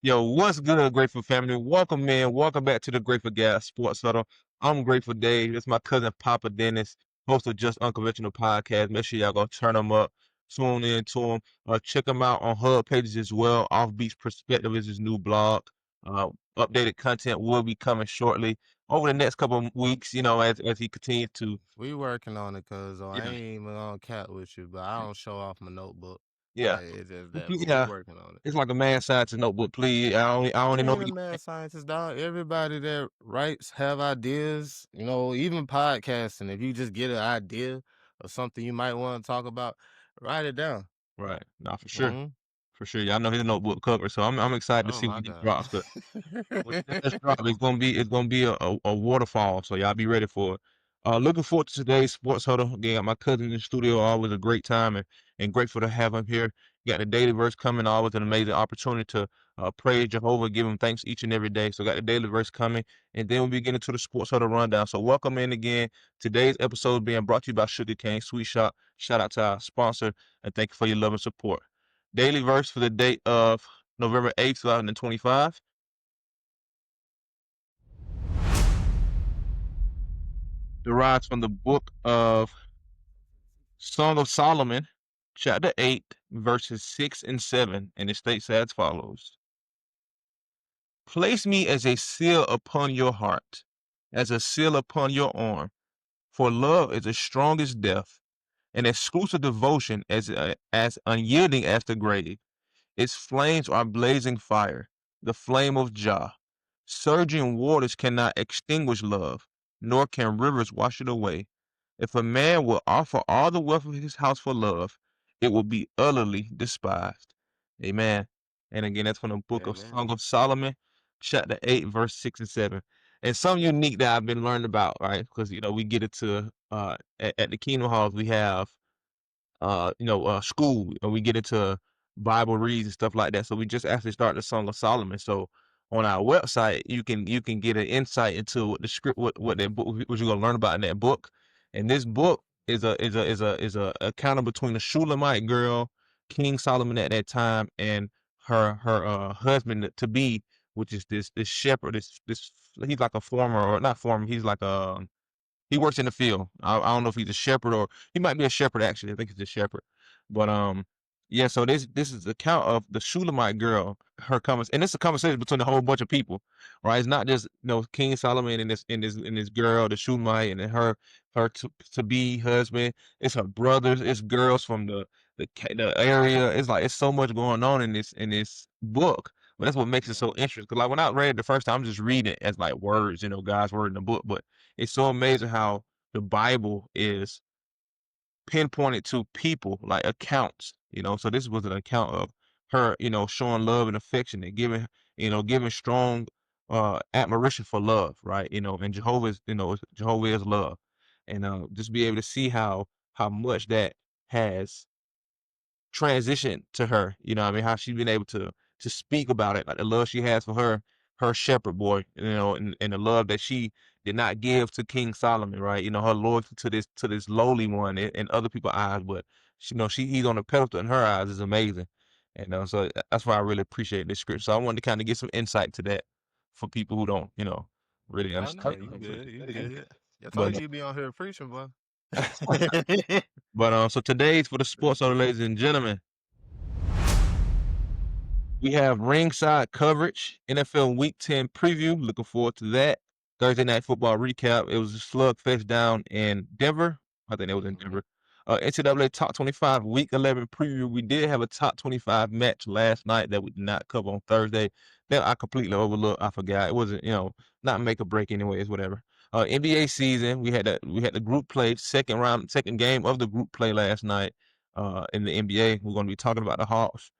Yo, what's good, Grateful family? Welcome in. Welcome back to the Grateful Gab Sports Huddle. I'm Grateful Dave. It's my cousin Papa Dennis, host of Just Unconventional Podcast. Make sure y'all go turn them up, tune in to him. Check him out on Hub pages as well. Offbeat's Perspective is his new blog. Updated content will be coming shortly over the next couple of weeks. As he continues to. We working on it, cuz I Yeah, ain't even gonna cat with you, but I don't show off my notebook. yeah, Like it's just that, but we yeah. working on it. It's like a man science notebook, please. I only I know. ain't a mad scientist, dog. Everybody that writes have ideas, even podcasting. If you just get an idea or something you might want to talk about, write it down. Right. Nah, for sure. Hmm. For sure. Y'all know his notebook cover, so I'm excited to Oh see my what he God. drops. Cause when this drop, it's gonna be a waterfall. So y'all be ready for it. Looking forward to today's sports huddle. Again, got my cousin in the studio. Always a great time and grateful to have him here. Got the daily verse coming. Always an amazing opportunity to praise Jehovah, give him thanks each and every day. So got the daily verse coming, and then we'll be getting to the sports huddle rundown. So welcome in again. Today's episode being brought to you by Sugar Cane Sweet Shop. Shout out to our sponsor and thank you for your love and support. Daily verse for the date of November 8th, 2025. Derives from the book of Song of Solomon, chapter 8, verses 6 and 7, and it states as follows. Place me as a seal upon your heart, as a seal upon your arm, for love is as strong as death, and exclusive devotion as unyielding as the grave. Its flames are blazing fire, the flame of Jah. Surging waters cannot extinguish love, nor can rivers wash it away. If a man will offer all the wealth of his house for love, it will be utterly despised. Amen. And again, that's from the book of Amen. Song of Solomon, chapter 8, verse 6 and 7. And something unique that I've been learning about, right? Because, we get it to, at the Kingdom Halls, we have school, and we get into Bible reads and stuff like that. So we just actually started the Song of Solomon. So on our website, you can get an insight into what the script, what that book, what you're gonna learn about in that book. And this book is a encounter between a Shulamite girl, King Solomon at that time, and her husband to be, which is this shepherd. This he's like a farmer, or not farmer. He's like a he works in the field. I don't know if he's a shepherd, or he might be a shepherd actually. I think he's a shepherd. But yeah. So this is the account of the Shulamite girl. Her comments, and it's a conversation between a whole bunch of people, right? It's not just King Solomon and this girl, the Shulamite, and then her to be husband. It's her brothers. It's girls from the area. It's like it's so much going on in this book. But that's what makes it so interesting. Because like when I read it the first time, I'm just reading it as like words, God's word in the book. But it's so amazing how the Bible is pinpointed to people, like accounts. So this was an account of her, showing love and affection and giving strong admiration for love, right? And Jehovah is love. And just be able to see how much that has transition to her. What I mean, how she's been able to speak about it, like the love she has for her shepherd boy, and the love that she did not give to King Solomon, right? Her loyalty to this lowly one in other people's eyes, but he's on a pedestal in her eyes is amazing. And so that's why I really appreciate this script. So I wanted to kind of get some insight to that for people who don't, really Oh no, understand. you good, you good. I But told you be on here preaching, boy. so today's for the sports, so ladies and gentlemen. We have ringside coverage, NFL Week 10 preview. Looking forward to that. Thursday night football recap. It was a slugfest down in Denver. I think it was in Denver. NCAA Top 25 Week 11 preview. We did have a Top 25 match last night that we did not cover on Thursday. That I completely overlooked. I forgot. It wasn't, not make or break anyways, whatever. NBA season. We had the group play, second game of the group play last night in the NBA. We're going to be talking about the Hawks.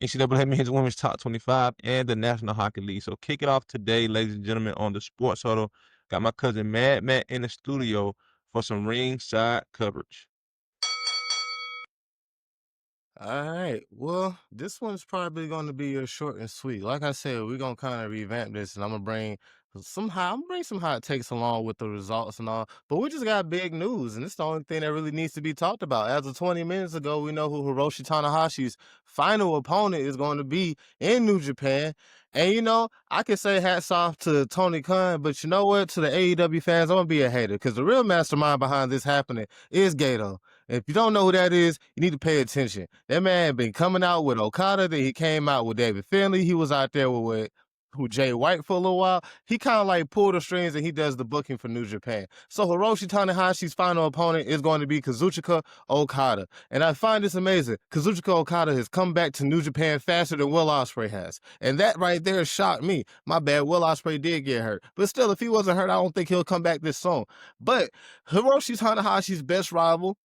NCAA Men's Women's Top 25 and the National Hockey League. So kick it off today, ladies and gentlemen, on the Sports Huddle. Got my cousin Mad Matt in the studio for some ringside coverage. All right. Well, this one's probably going to be a short and sweet. Like I said, we're going to kind of revamp this, and I'm going to bring Somehow, I'm bring some hot takes along with the results and all, but we just got big news, and it's the only thing that really needs to be talked about. As of 20 minutes ago, we know who Hiroshi Tanahashi's final opponent is going to be in New Japan. And I can say hats off to Tony Khan, but you know what? To the AEW fans, I'm gonna be a hater because the real mastermind behind this happening is Gato. If you don't know who that is, you need to pay attention. That man been coming out with Okada, then he came out with David Finlay. He was out there with Jay White for a little while. He kind of like pulled the strings and he does the booking for New Japan. So Hiroshi Tanahashi's final opponent is going to be Kazuchika Okada. And I find this amazing. Kazuchika Okada has come back to New Japan faster than Will Ospreay has. And that right there shocked me. My bad, Will Ospreay did get hurt. But still, if he wasn't hurt, I don't think he'll come back this soon. But Hiroshi Tanahashi's best rival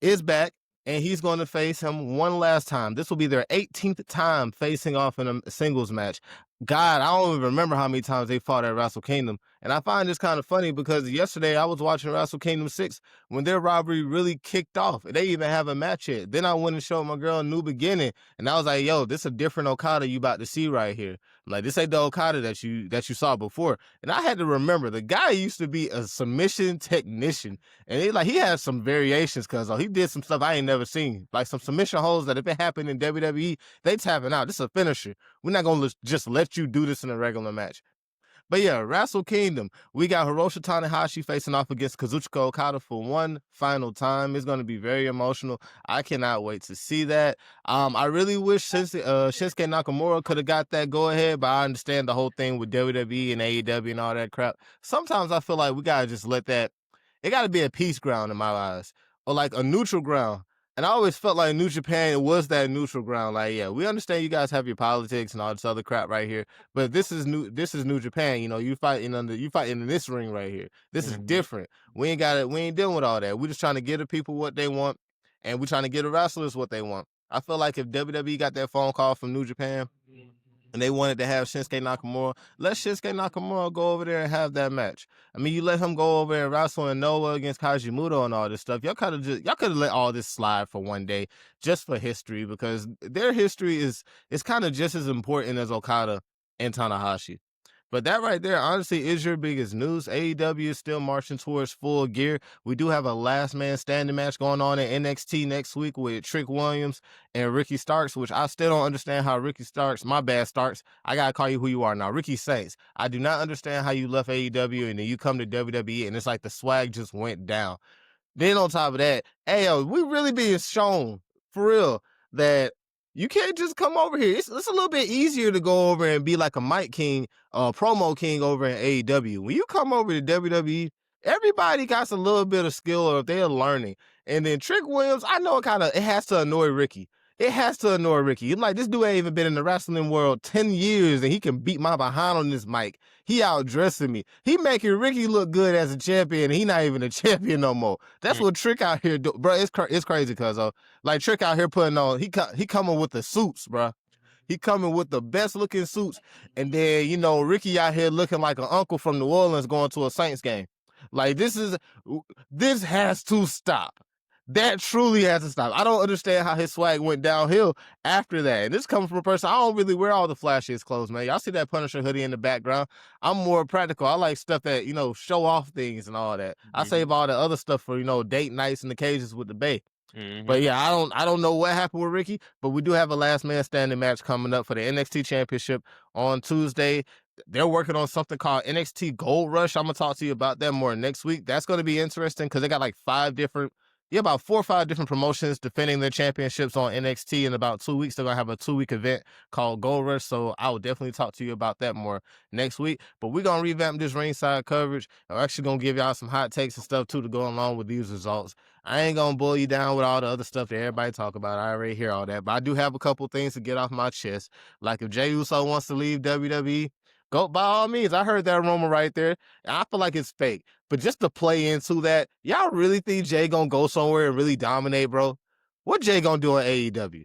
is back, and he's going to face him one last time. This will be their 18th time facing off in a singles match. God, I don't even remember how many times they fought at Wrestle Kingdom. And I find this kind of funny because yesterday I was watching Wrestle Kingdom 6 when their rivalry really kicked off. They even have a match yet. Then I went and showed my girl a New Beginning, and I was like, yo, this is a different Okada you about to see right here. I'm like, this ain't the Okada that you saw before. And I had to remember, the guy used to be a submission technician. And he has some variations because he did some stuff I ain't never seen. Like some submission holds that if it happened in WWE, they tapping out. This is a finisher. We're not going to just let you do this in a regular match. But yeah, Wrestle Kingdom, we got Hiroshi Tanahashi facing off against Kazuchika Okada for one final time. It's going to be very emotional. I cannot wait to see that. I really wish Shinsuke Nakamura could have got that go-ahead, but I understand the whole thing with WWE and AEW and all that crap. Sometimes I feel like we got to just let that, it got to be a peace ground in my eyes, or like a neutral ground. And I always felt like New Japan was that neutral ground. Like, yeah, we understand you guys have your politics and all this other crap right here, but this is New Japan. You fighting in this ring right here. This is different. We ain't dealing with all that. We're just trying to give the people what they want, and we're trying to give the wrestlers what they want. I feel like if WWE got that phone call from New Japan and they wanted to have Shinsuke Nakamura, let Shinsuke Nakamura go over there and have that match. I mean, you let him go over and wrestle in Noah against Kaji Muto and all this stuff. Y'all could have let all this slide for one day just for history, because their history is kind of just as important as Okada and Tanahashi. But that right there, honestly, is your biggest news. AEW is still marching towards full gear. We do have a last man standing match going on in NXT next week with Trick Williams and Ricky Starks, which I still don't understand how Ricky Starks, my bad Starks, I got to call you who you are now, Ricky Saints. I do not understand how you left AEW and then you come to WWE and it's like the swag just went down. Then on top of that, hey, yo, we really being shown, for real, that you can't just come over here. It's a little bit easier to go over and be like a Mike King, promo king over in AEW. When you come over to WWE, everybody got a little bit of skill, or if they're learning. And then Trick Williams, I know it has to annoy Ricky. It has to annoy Ricky. Like, this dude ain't even been in the wrestling world 10 years, and he can beat my behind on this mic. He outdressing me. He making Ricky look good as a champion, and he not even a champion no more. That's what Trick out here do. Bro, it's crazy, cuz, like, Trick out here putting on, he coming with the suits, bro. He coming with the best looking suits. And then, Ricky out here looking like an uncle from New Orleans going to a Saints game. Like, this has to stop. That truly has to stop. I don't understand how his swag went downhill after that. And this comes from a person, I don't really wear all the flashiest clothes, man. Y'all see that Punisher hoodie in the background? I'm more practical. I like stuff that, show off things and all that. I save all the other stuff for, date nights and occasions with the bae. But yeah, I don't know what happened with Ricky, but we do have a last man standing match coming up for the NXT Championship on Tuesday. They're working on something called NXT Gold Rush. I'm going to talk to you about that more next week. That's going to be interesting because they got like about 4 or 5 different promotions defending their championships on NXT. In about 2 weeks, they're going to have a 2-week event called Gold Rush. So I will definitely talk to you about that more next week. But we're going to revamp this ringside coverage. I'm actually going to give y'all some hot takes and stuff too to go along with these results. I ain't going to boil you down with all the other stuff that everybody talk about. I already hear all that. But I do have a couple things to get off my chest. Like if Jey Uso wants to leave WWE, go by all means. I heard that rumor right there. And I feel like it's fake. But just to play into that, y'all really think Jay gonna go somewhere and really dominate, bro? What Jay gonna do in AEW?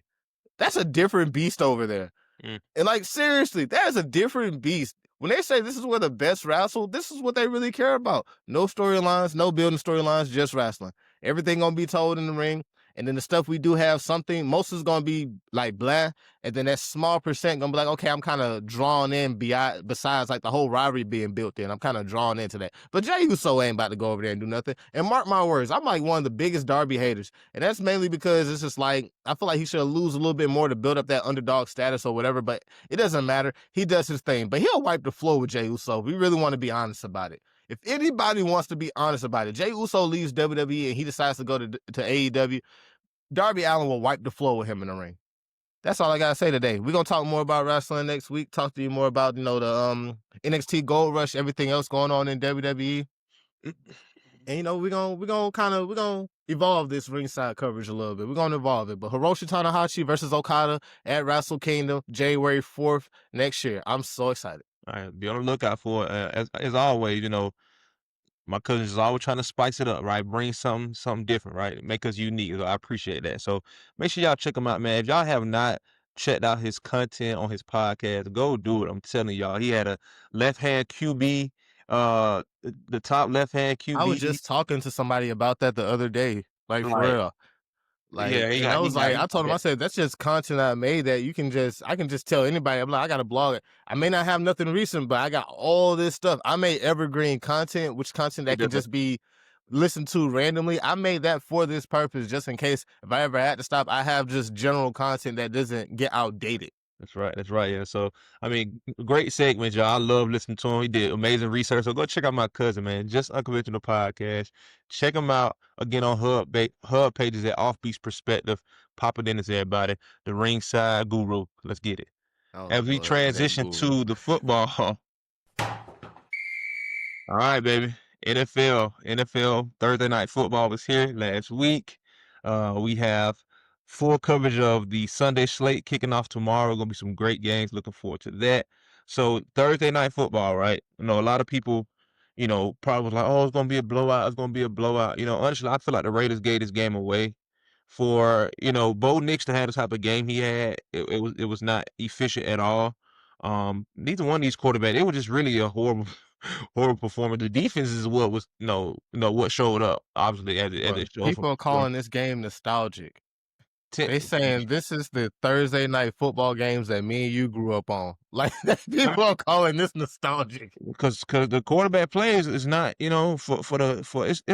That's a different beast over there. And like, seriously, that is a different beast. When they say this is where the best wrestle, this is what they really care about. No storylines, no building storylines, just wrestling. Everything gonna be told in the ring. And then the stuff we do have something, most is gonna be like blah, and then that small percent gonna be like, okay, I'm kind of drawn in beyond besides like the whole rivalry being built in. I'm kind of drawn into that. But Jay Uso ain't about to go over there and do nothing. And mark my words, I'm like one of the biggest Darby haters. And that's mainly because it's just like I feel like he should lose a little bit more to build up that underdog status or whatever, but it doesn't matter. He does his thing. But he'll wipe the floor with Jey Uso. We really want to be honest about it. If anybody wants to be honest about it, Jey Uso leaves WWE and he decides to go to AEW, Darby Allin will wipe the floor with him in the ring. That's all I gotta say today. We're gonna talk more about wrestling next week. Talk to you more about the NXT Gold Rush, everything else going on in WWE. And we're gonna evolve this ringside coverage a little bit. We're gonna evolve it. But Hiroshi Tanahashi versus Okada at Wrestle Kingdom, January 4th next year. I'm so excited. All right, be on the lookout for it. As always, my cousins is always trying to spice it up, right? Bring something different, right? Make us unique. So I appreciate that. So make sure y'all check him out, man. If y'all have not checked out his content on his podcast, go do it. I'm telling y'all, he had a left-hand QB, the top left-hand I was QB. just talking to somebody about that the other day, like for Right. real. Yeah, Like, and I was like, I told him, I said, that's just content I made that I can just tell anybody. I'm like, I got a blog. I may not have nothing recent, but I got all this stuff. I made evergreen content, which content that can just be listened to randomly. I made that for this purpose, just in case if I ever had to stop, I have just general content that doesn't get outdated. That's right. That's right. Yeah. So, I mean, great segment, y'all. I love listening to him. He did amazing research. So go check out my cousin, man. Just Unconventional Podcast. Check him out again on Hub pages at Offbeat's Perspective. Papa Dennis, everybody. The Ringside Guru. Let's get it. Oh, As we Lord, transition to the football. All right, baby. NFL Thursday Night Football was here last week. We have full coverage of the Sunday slate kicking off tomorrow. Going to be some great games. Looking forward to that. So Thursday Night Football, right? A lot of people, probably was like, oh, it's going to be a blowout. It's going to be a blowout. Honestly, I feel like the Raiders gave this game away. For Bo Nix to have the type of game he had, it was not efficient at all. Neither one of these quarterbacks, it was just really a horrible performance. The defense is what was what showed up, obviously, as it showed. People are calling this game nostalgic. They saying this is the Thursday night football games that me and you grew up on. Like, people are calling this nostalgic. Because the quarterback play is not, it's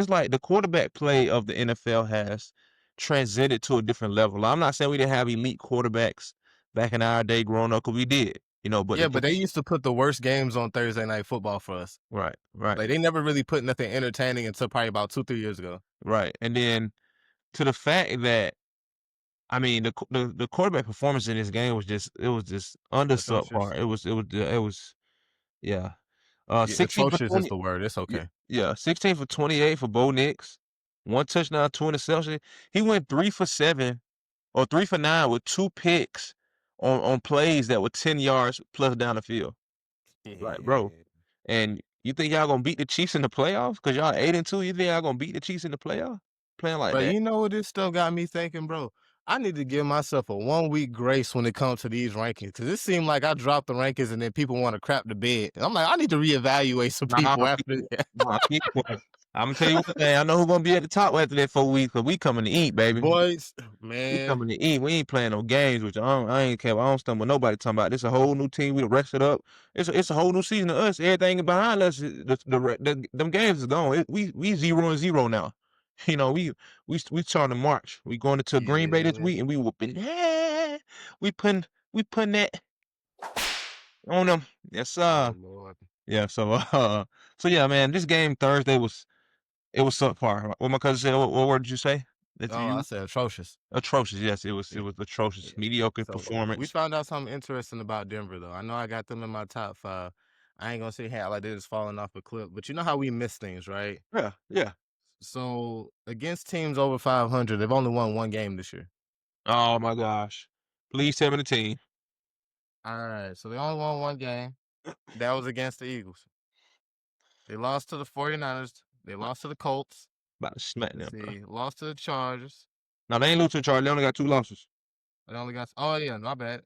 like the quarterback play of the NFL has transcended to a different level. I'm not saying we didn't have elite quarterbacks back in our day growing up, because we did. But they used to put the worst games on Thursday night football for us. Right. Like, they never really put nothing entertaining until probably about 2-3 years ago. Right. And then to the fact that, I mean, the quarterback performance in this game was just under subpar. It was yeah. 16 for atrocious 20, is the word. It's okay. Yeah, 16 for 28 for Bo Nix. 1 touchdown, 2 interceptions. He went 3 for 7 or 3 for 9 with 2 picks on plays that were 10 yards plus down the field. Like, bro. And you think y'all gonna beat the Chiefs in the playoffs? Because y'all 8-2. You think y'all gonna beat the Chiefs in the playoffs? Playing like But that. you know what this stuff got me thinking, bro? I need to give myself a 1 week grace when it comes to these rankings, because it seemed like I dropped the rankings and then people want to crap the bed. And I'm like, I need to reevaluate some people after that. I'm gonna tell you what, man. I know who's gonna be at the top after that 4 weeks, because we coming to eat, baby. Boys, We man. coming to eat. We ain't playing no games, which I ain't care. I don't stand with nobody talking about. This a whole new team. We rested up. It's a whole new season of us. Everything behind us, them games is gone. We 0-0 now. We starting to march. We going into Green Bay this week, and we whooping. We putting that on them. Yes, sir. Oh, yeah. So yeah, man. This game Thursday was subpar. What my cousin said. What word did you say? I said atrocious. Atrocious. Yes, it was atrocious. Mediocre performance. We found out something interesting about Denver, though. I know I got them in my top 5. I ain't gonna say how like they just falling off a cliff, but you know how we miss things, right? Yeah. So against teams over 500, they've only won 1 game this year. Oh my gosh! Please tell me the team. All right, so they only won 1 game. That was against the Eagles. They lost to the 49ers. They lost to the Colts. About to smack them. They lost to the Chargers. No, they ain't lose to the Chargers. They only got 2 losses. They only got. Oh yeah, my bad.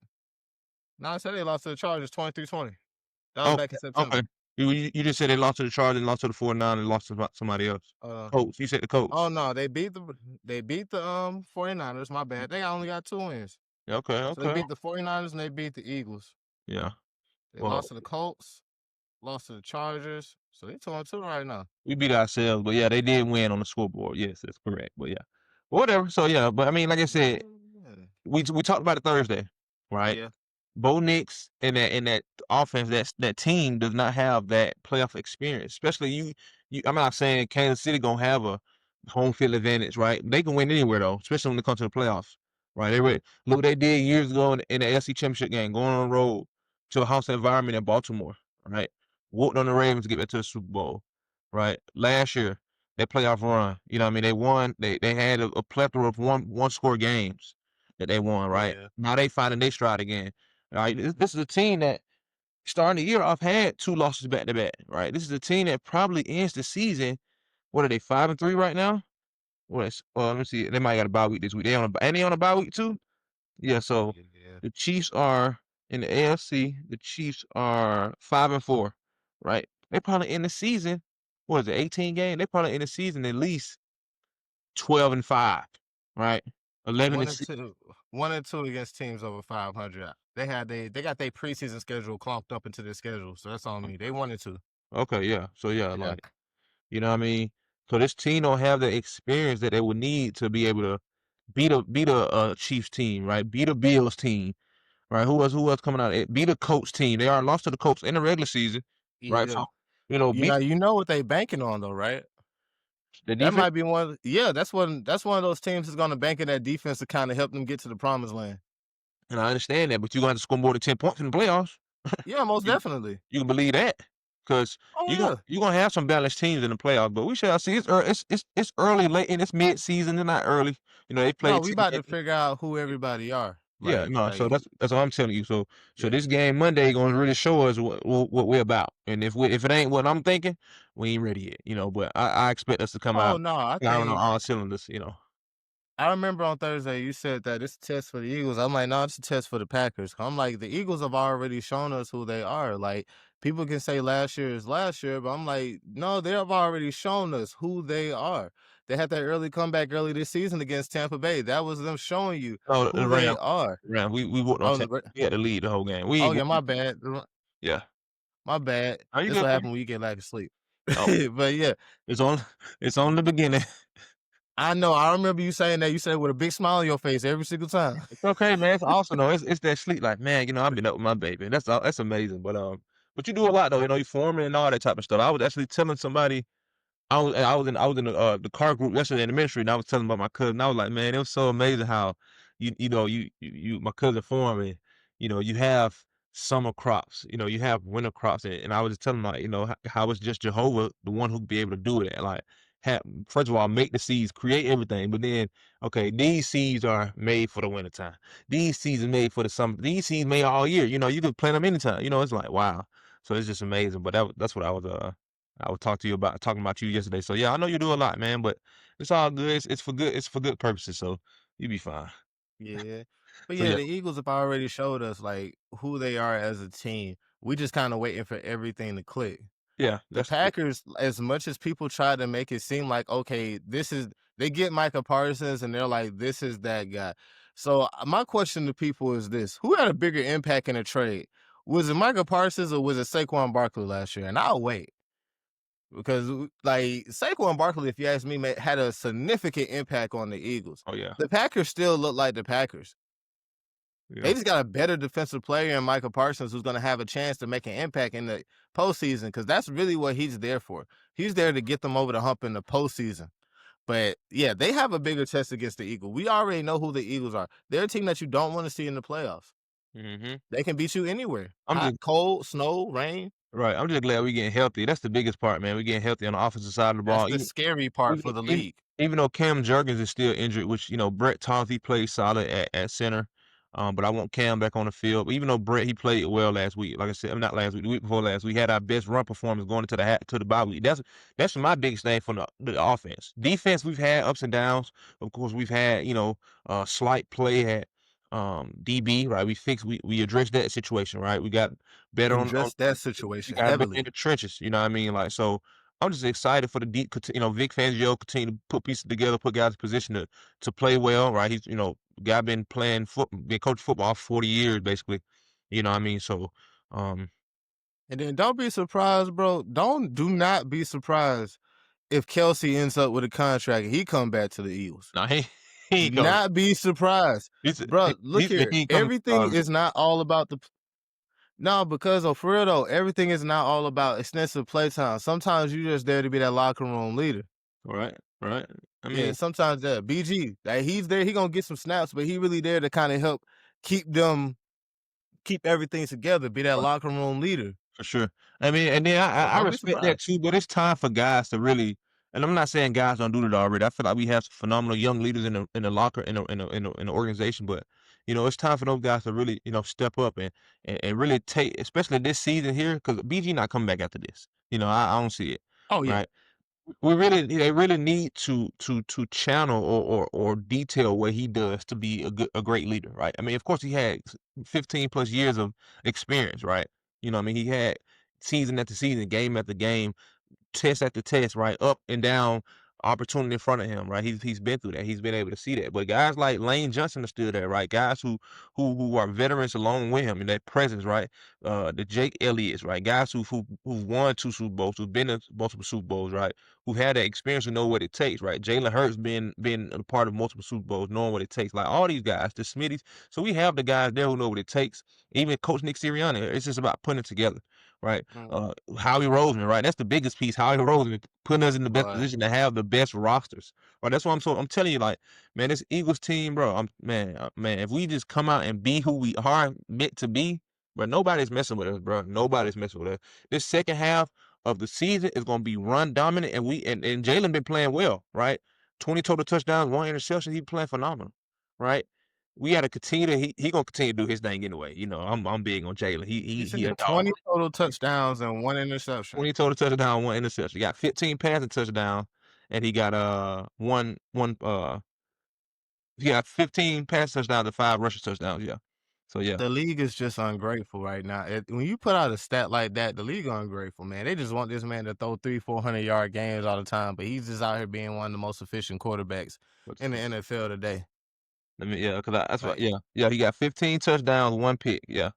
No, I said they lost to the Chargers 23-20. That was back in September. Okay. You just said they lost to the Chargers, and lost to the 49ers, and lost to somebody else. Uh, Colts. You said the Colts. oh no, they beat the 49ers. My bad. They only got 2 wins. Yeah, okay, So they okay. beat the 49ers and they beat the Eagles. Yeah. They Well, lost to the Colts, lost to the Chargers. So they 2-2 right now. we beat ourselves, but yeah, they did win on the scoreboard. Yes, that's correct. But yeah, whatever. So yeah, but I mean, like I said, Yeah. we talked about it Thursday, right? Yeah. Bo Nix and that offense, that team does not have that playoff experience. Especially you. I'm not saying Kansas City gonna have a home field advantage, right? They can win anywhere though, especially when it comes to the playoffs, right? Look what they did years ago in the SC Championship game, going on the road to a house environment in Baltimore, right? Whooped on the Ravens to get back to the Super Bowl, right? Last year, that playoff run, you know what I mean? They won. They had a plethora of one score games that they won, right? Yeah. Now they finding their stride again. Right, this is a team that starting the year off had 2 losses back to back. Right, this is a team that probably ends the season. What are they 5-3 right now? What is? Let me see. They might got a bye week this week. They on a bye week too. Yeah. So Yeah. the Chiefs are in the AFC. The Chiefs are 5-4. Right, they probably end the season. What is it? 18 games. They probably end the season at least 12-5. Right, 11 One and and 6. two, 1-2 against teams over 500. They got their preseason schedule clumped up into their schedule, so that's on me. They 1-2. Okay, yeah. So yeah, Yeah. like. You know what I mean? So this team don't have the experience that they would need to be able to beat a Chiefs team, right? Beat a Bills team, right? Who else coming out? Beat a Colts team. They are lost to the Colts in the regular season, right? Yeah. So beat You know what they banking on though, right? the That defense. might be one. Yeah, that's one of those teams that's going to bank in that defense to kind of help them get to the promised land. And I understand that, but you're gonna have to score more than 10 points in the playoffs. Yeah, most You, definitely. you can believe that. Because Oh you're yeah. gonna have some balanced teams in the playoffs, but we shall see. It's early, late, and it's mid season. It's not early. They No, played we 10 about to games. figure out who everybody are. Yeah, Like no, so like that's what I'm telling you. So yeah. this game Monday gonna really show us what we're about. And if it ain't what I'm thinking, we ain't ready yet. But I expect us to come Oh out no, I firing on think all cylinders. I remember on Thursday you said that it's a test for the Eagles. I'm like, no, it's a test for the Packers. I'm like, the Eagles have already shown us who they are. Like, people can say last year is last year, but I'm like, no, they have already shown us who they are. They had that early comeback early this season against Tampa Bay. That was them showing you Oh, who they are. We whooped on Oh, Tampa. We had to lead the whole game. We oh ain't yeah, my going. bad. Yeah. My bad. Are you This good? what Bro? happened when you get lack of sleep. Oh, But yeah, it's on. It's on the beginning. I know. I remember you saying that. You said it with a big smile on your face every single time. It's okay, man. It's awesome though. It's that sleep. Like, man, I've been up with my baby. That's amazing. But you do a lot though. You forming and all that type of stuff. I was actually telling somebody. I was in the car group yesterday in the ministry, and I was telling about my cousin. I was like, man, it was so amazing how you my cousin formed, and you have summer crops, you have winter crops, and I was just telling him, like, how it's just Jehovah the one who be able to do it. Like, first of all, make the seeds, create everything, but then okay, these seeds are made for the wintertime. These seeds are made for the summer. These seeds made all year. You can plant them anytime. It's like wow. So it's just amazing. But that's what I would talking about you yesterday. So yeah, I know you do a lot, man, but it's all good. It's for good. It's for good purposes. So you be fine. Yeah. But So yeah, yeah, the Eagles have already showed us like who they are as a team. We just kind of waiting for everything to click. yeah, The that's Packers, as much as people try to make it seem like, okay, they get Micah Parsons and they're like, this is that guy. So my question to people is this: who had a bigger impact in a trade? Was it Micah Parsons or was it Saquon Barkley last year? And I'll wait. Because like Saquon Barkley, if you ask me, had a significant impact on the Eagles. oh yeah, The Packers still look like the Packers. They yeah. just got a better defensive player in Micah Parsons who's going to have a chance to make an impact in the postseason because that's really what he's there for. He's there to get them over the hump in the postseason. But yeah, they have a bigger test against the Eagles. We already know who the Eagles are. They're a team that you don't want to see in the playoffs. hmm They can beat you anywhere. I'm Hot, just cold, snow, rain. right. I'm just glad we getting healthy. That's the biggest part, man. We getting healthy on the offensive side of the That's ball. the scary part Even for the even league. even though Cam Jurgens is still injured, which Brett Thomas he played solid at center, but I want Cam back on the field. But even though Brett he played well last week, like I said, not last week, the week before last, we had our best run performance going into the bye week. That's my biggest thing from the offense. Defense we've had ups and downs. Of course, we've had slight play at DB, right? We addressed that situation, right? We got better on Address that we situation got better in heavily. the trenches. You know what I mean? Like so. I'm just excited for the deep. Vic Fangio continue to put pieces together, put guys in position to play well, right? He's guy been playing been coaching football for 40 years basically. You know what I mean? So um, And then don't be surprised, bro. Do not be surprised if Kelsey ends up with a contract and he come back to the Eagles. nah, he Do ain't coming. not be surprised. Bro, look here. He ain't coming to Everything Charlotte. is not all about the no, because for real though, everything is not all about extensive playtime. Sometimes you just there to be that locker room leader. Right, right. I Yeah, mean, sometimes that BG, like he's there, he gonna get some snaps, but he really there to kind of help keep keep everything together, be that locker room leader. for sure. I mean, and then So I don't be respect that surprised. too, but it's time for guys to really. And I'm not saying guys don't do it already. I feel like we have some phenomenal young leaders in the locker in the organization, but it's time for those guys to really step up and really take, especially this season here, because BG not coming back after this. I don't see it. Oh yeah. Right. They really need to channel or detail what he does to be a great leader, right? I mean, of course he had 15 plus years of experience, right? I mean, he had season after season, game after game, test after test, right? Up and down opportunity in front of him, right? He's been through that. He's been able to see that. But guys like Lane Johnson are still there, right? Guys who are veterans along with him in that presence, right? The Jake Elliott's, right? Guys who've won 2 Super Bowls, who've been in multiple Super Bowls, right? Who had that experience, who know what it takes, right? Jalen Hurts been a part of multiple Super Bowls, knowing what it takes. Like all these guys, the Smitties. So we have the guys there who know what it takes. Even Coach Nick Sirianni. It's just about putting it together, right? Mm, Howie Roseman, right? That's the biggest piece. Howie Roseman putting us in the best boy. position to have the best rosters. Right? That's why I'm telling you, like, man, this Eagles team, bro. Man, if we just come out and be who we are meant to be, bro, nobody's messing with us, bro. Nobody's messing with us. This second half of the season is gonna be run dominant, and Jalen been playing well, right? 20 total touchdowns, 1 interception. He playing phenomenal, right? We got to continue to he gonna continue to do his thing anyway. I'm big on Jalen. You He said a the dog. 20 total touchdowns and 1 interception. 20 total touchdown, 1 interception. He got 15 passing touchdown, and he got one he got 15 passing touchdowns and 5 rushing touchdowns. Yeah. So yeah, The league is just ungrateful right now. When you put out a stat like that, the league ungrateful, man. They just want this man to throw 300-400 yard games all the time, but he's just out here being one of the most efficient quarterbacks but in the NFL today. yeah, because that's what Like, yeah he got 15 touchdowns, 1 pick. Yeah.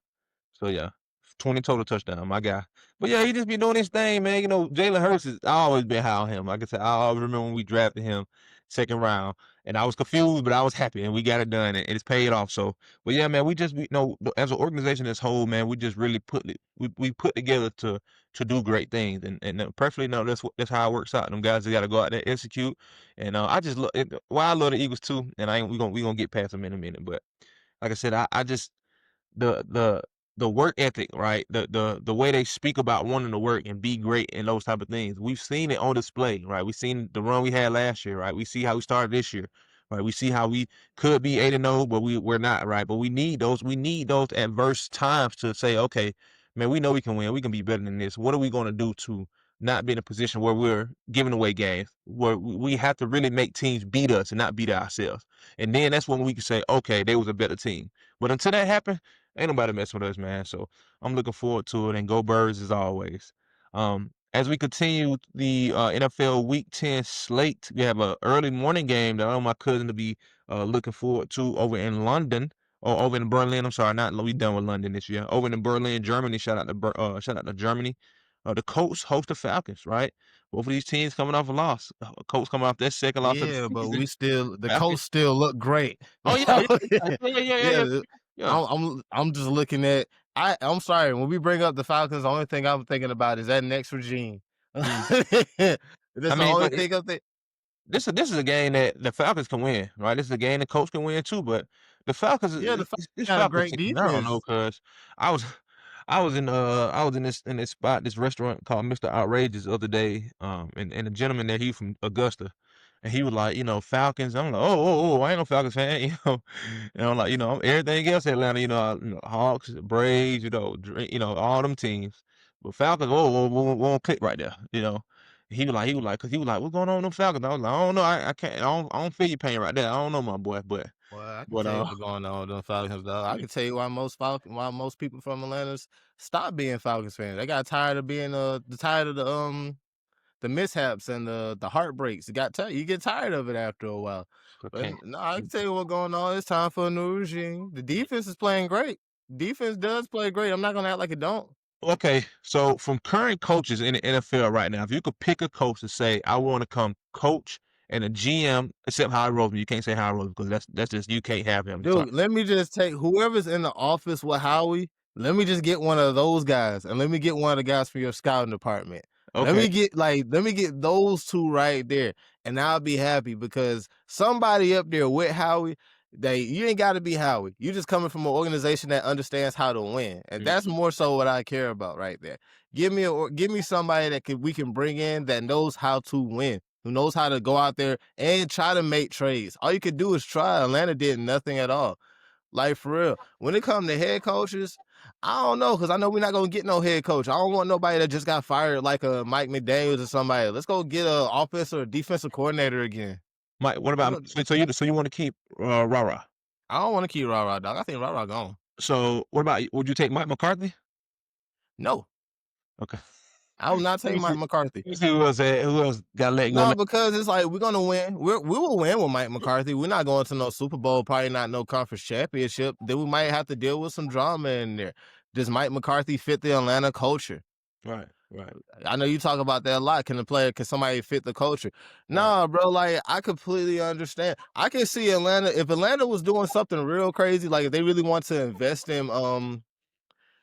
So yeah, 20 total touchdown, my guy. But yeah, he just be doing his thing, man. Jalen Hurts I always been high on him. Like I said, I always remember when we drafted him 2nd round, and I was confused, but I was happy, and we got it done, and it's paid off. So, but yeah, man, we just as an organization as whole, man, we just really we put together to do great things, and perfectly know that's how it works out. Them guys got to go out there execute, and I just love it. Well, I love the Eagles too, and we gonna get past them in a minute, but like I said, I just the the the work ethic, right? The way they speak about wanting to work and be great and those type of things. We've seen it on display, right? We've seen the run we had last year, right? We see how we started this year, right? We see how we could be 8-0, but we're not, right? But we need those adverse times to say, okay, man, we know we can win. We can be better than this. What are we going to do to not be in a position where we're giving away games, where we have to really make teams beat us and not beat ourselves? And then that's when we can say, okay, they was a better team. But until that happened, ain't nobody messing with us, man. So I'm looking forward to it. And go Birds as always. As we continue the NFL Week 10 slate, we have an early morning game that I know my cousin to be looking forward to over in London. Or over in Berlin. I'm sorry, not we done with London this year. Over in Berlin, Germany. Shout out to Germany. The Colts host the Falcons, right? Both of these teams coming off a loss. Colts coming off their second loss of the yeah, but season. the Falcons. Colts still look great. Oh yeah, Yeah, yeah. I'm just looking at I'm sorry, when we bring up the Falcons, the only thing I'm thinking about is that next regime. Mm. I That's the mean, only but thing I'm thinking. this is a game that the Falcons can win, right? This is a game the Colts can win too. But the Falcons, Yeah, the this Falcons got a Falcons great team, I don't know, defense. cause I was I was in this spot, this restaurant called Mr. Outrageous the other day. And the gentleman there, he from Augusta, and he was like, Falcons. I'm like, I ain't no Falcons fan, and I'm like, everything else Atlanta, Hawks, Braves, all them teams, but Falcons, won't click right there, cause he was like, what's going on with them Falcons? I was like, I don't know, I can't, I don't feel your pain right there. I don't know, my boy, but Well, I can But tell you what's going on with them Falcons, dog. I can tell you why most people from Atlanta stopped being Falcons fans. They got tired of being tired of the mishaps and the heartbreaks. You get tired of it after a while. But okay. no, I can tell you what's going on. It's time for a new regime. The defense is playing great. Defense does play great. I'm not gonna act like it don't. Okay, so from current coaches in the NFL right now, if you could pick a coach to say, I want to come coach and a GM, except Howard Roseman, you can't say Howard Roseman because that's just you can't have him. Dude, let me just take whoever's in the office with Howie. Let me just get one of those guys, and let me get one of the guys from your scouting department. Okay, Let me get those two right there, and I'll be happy because somebody up there with Howie, you ain't got to be Howie. You just coming from an organization that understands how to win, and that's more so what I care about right there. Give me somebody we can bring in that knows how to win, who knows how to go out there and try to make trades. All you could do is try. Atlanta did nothing at all. Like for real. When it comes to head coaches, I don't know because I know we're not gonna get no head coach. I don't want nobody that just got fired like a Mike McDaniels or somebody. Let's go get a offensive or defensive coordinator again. Mike. What about so you want to keep Rara? I don't want to keep Rah dog. I think Rah gone. So what about would you take Mike McCarthy? No, Okay. I will not Let take me Mike see. McCarthy. Let me see who else got let go. No, because it's like we're gonna win. We will win with Mike McCarthy. We're not going to no Super Bowl, probably not no conference championship. Then we might have to deal with some drama in there. Does Mike McCarthy fit the Atlanta culture? Right, right, I know you talk about that a lot. Can somebody fit the culture? right. Nah, bro. Like I completely understand. I can see Atlanta if Atlanta was doing something real crazy, like if they really want to invest in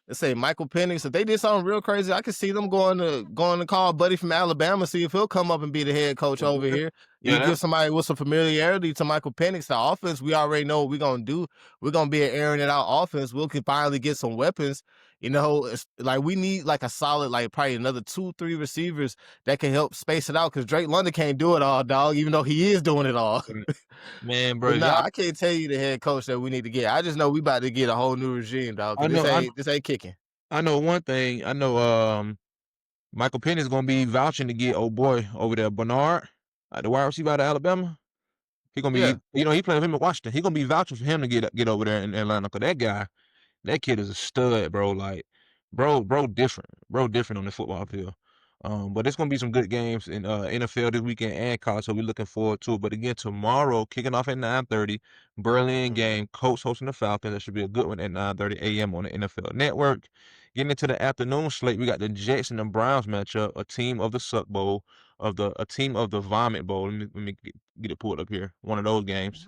let's say Michael Penix, if they did something real crazy, I could see them going to call Buddy from Alabama, see if he'll come up and be the head coach over here. You Yeah, give somebody with some familiarity to Michael Penix, the offense, we already know what we're gonna do. We're gonna be an airing it out offense. We can finally get some weapons. You know, it's like we need like a solid, like probably another 2-3 receivers that can help space it out because Drake London can't do it all, dog, even though he is doing it all. man, bro. But nah, Y'all, I can't tell you the head coach that we need to get. I just know we about to get a whole new regime, dog. I Cause know, this ain't kicking. I know one thing. I know, Michael Penn is gonna be vouching to get old boy over there, Bernard, the wide receiver out of Alabama. He gonna Yeah. be, he playing with him in Washington. He gonna be vouching for him to get over there in Atlanta. Cause that kid is a stud, bro. Like, bro, different on the football field. But it's gonna be some good games in NFL this weekend and college, so we're looking forward to it. But again, tomorrow, kicking off at 9:30, Berlin game, Colts hosting the Falcons. That should be a good one at 9:30 a.m. on the NFL Network. Getting into the afternoon slate, we got the Jets and the Browns matchup, a team of the Suck Bowl, a team of the Vomit Bowl. Let me get it pulled up here. One of those games.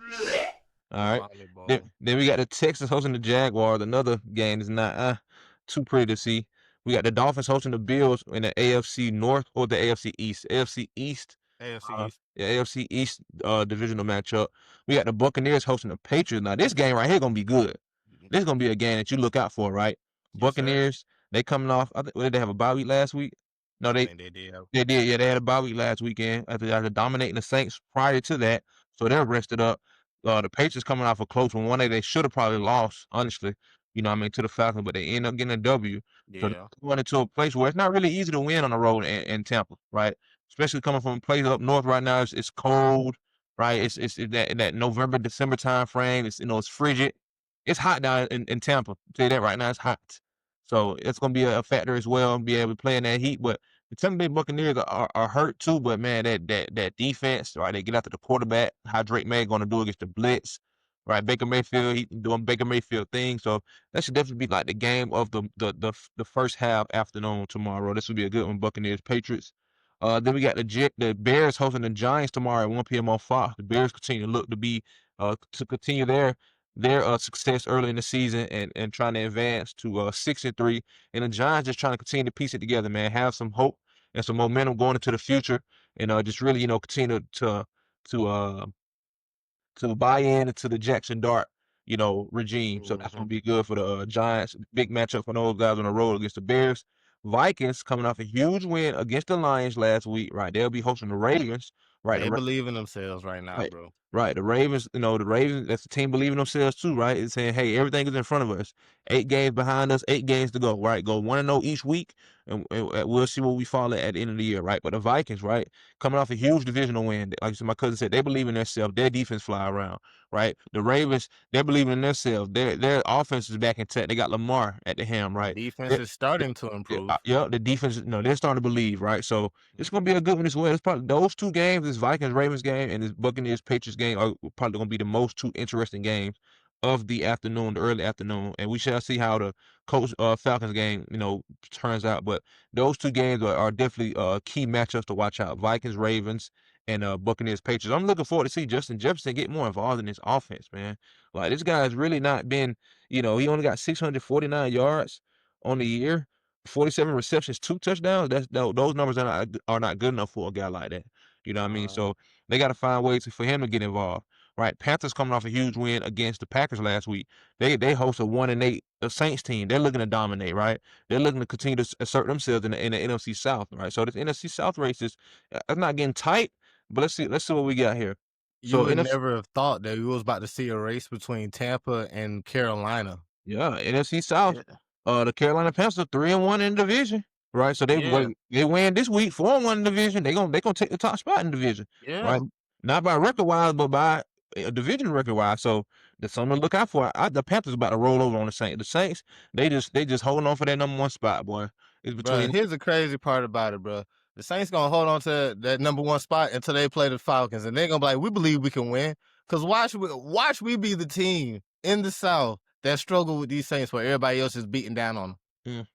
All right. Then we got the Texans hosting the Jaguars. Another game is not too pretty to see. We got the Dolphins hosting the Bills in the AFC North or the AFC East. AFC East. AFC East. Yeah, AFC East divisional matchup. We got the Buccaneers hosting the Patriots. Now this game right here gonna be good. This is gonna be a game that you look out for, right? Yes, sir. Buccaneers, they coming off. Did they have a bye week last week? No, I think they did. they did. Yeah, they had a bye week last weekend after dominating the Saints prior to that, so they're rested up. The Patriots coming off a close one. One day they should have probably lost, honestly. You know what I mean, to the Falcons, but they end up getting a W. So they're Yeah. going into a place where it's not really easy to win on the road in Tampa, right? Especially coming from a place up north right now. It's cold, right? It's that November, December time frame. It's it's frigid. It's hot down in Tampa. I'll tell you that right now, it's hot. So it's gonna be a factor as well, be able to play in that heat. But the Tampa Bay Buccaneers are hurt too. But man, that defense, right? They get after the quarterback. How Drake May gonna do against the blitz, right? Baker Mayfield, he doing Baker Mayfield thing. So that should definitely be like the game of the first half afternoon tomorrow. This will be a good one, Buccaneers Patriots. Then we got the Bears hosting the Giants tomorrow at 1 p.m. on Fox. The Bears continue to look to be to continue their success early in the season and trying to advance to 6-3. And the Giants just trying to continue to piece it together, man. Have some hope and some momentum going into the future, and just really continue to buy into the Jackson Dart regime. So that's gonna be good for the Giants. Big matchup for those guys on the road against the Bears. Vikings coming off a huge win against the Lions last week, right? They'll be hosting the Ravens, right? They believe in themselves right now, Right. bro. Right. The Ravens, the Ravens, that's the team believing themselves too, right? It's saying, hey, everything is in front of us. 8 games behind us, 8 games to go, right? Go 1-0 each week, and we'll see where we fall at the end of the year, right? But the Vikings, right, coming off a huge divisional win, like my cousin said, they believe in themselves. Their defense fly around, right? The Ravens, they're believing in themselves. Their offense is back intact. They got Lamar at the helm, right? Defense They- is starting to improve. yeah, the defense, they're starting to believe, right? So it's gonna be a good one as well. It's probably those 2 games, this Vikings Ravens game and this Buccaneers Patriots game, are probably gonna be the most 2 interesting games of the afternoon, the early afternoon, and we shall see how the Colts Falcons game, turns out. But those 2 games are definitely key matchups to watch out. Vikings Ravens and Buccaneers Patriots. I'm looking forward to see Justin Jefferson get more involved in this offense, man. Like this guy has really not been, he only got 649 yards on the year. 47 receptions, 2 touchdowns. Those numbers are not good enough for a guy like that. You know what I mean? Uh, So they got to find ways for him to get involved. Right? Panthers coming off a huge win against the Packers last week. They host a 1-8 Saints team. They're looking to dominate. Right? They're looking to continue to assert themselves in the NFC South. Right? So this NFC South race is it's not getting tight, but let's see what we got here. you So would NFC. never have thought that we was about to see a race between Tampa and Carolina. Yeah, NFC South. Yeah. The Carolina Panthers 3-1 in the division, right? So Yeah. they win this week 4-1 in the division. They gonna take the top spot in the division, Yeah. right? Not by record wise, but by a division record wise. So that's something to look out for. The Panthers about to roll over on the Saints. The Saints they just holding on for that number 1 spot, boy. It's Bro, between here's the crazy part about it, bro. The Saints gonna hold on to that number 1 spot until they play the Falcons, and they're gonna be like, "We believe we can win." Because watch we be the team in the South that struggle with these Saints, where everybody else is beating down on them. mm.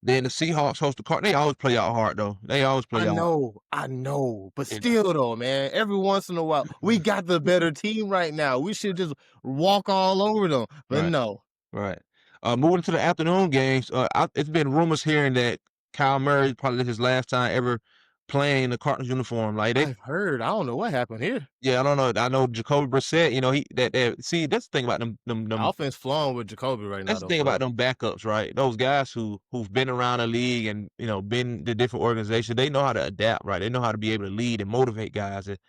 Then the Seahawks host the Cardinals. They always play out hard though. They always play out. I know, but Yeah. still though, man, every once in a while, we got the better team right now. We should just walk all over them, but Right. no. Right. Moving to the afternoon games, it's been rumors hearing that Kyle Murray probably his last time ever playing in the Cardinals uniform. Like they, I've heard. I don't know what happened here. yeah, I don't know. I know Jacoby Brissett. He see that's the thing about them. Offense flowing with Jacoby right now, That's the though, thing for about real. them backups, right? Those guys who've been around the league and been to different organizations. They know how to adapt, right? They know how to be able to lead and motivate guys. It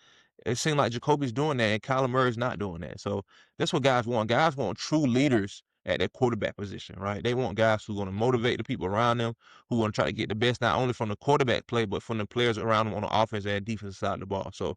seems like Jacoby's doing that and Kyler Murray's not doing that. So that's what guys want. Guys want true leaders at that quarterback position, right? They want guys who are going to motivate the people around them, who want to try to get the best not only from the quarterback play, but from the players around them on the offense and defensive side of the ball. So,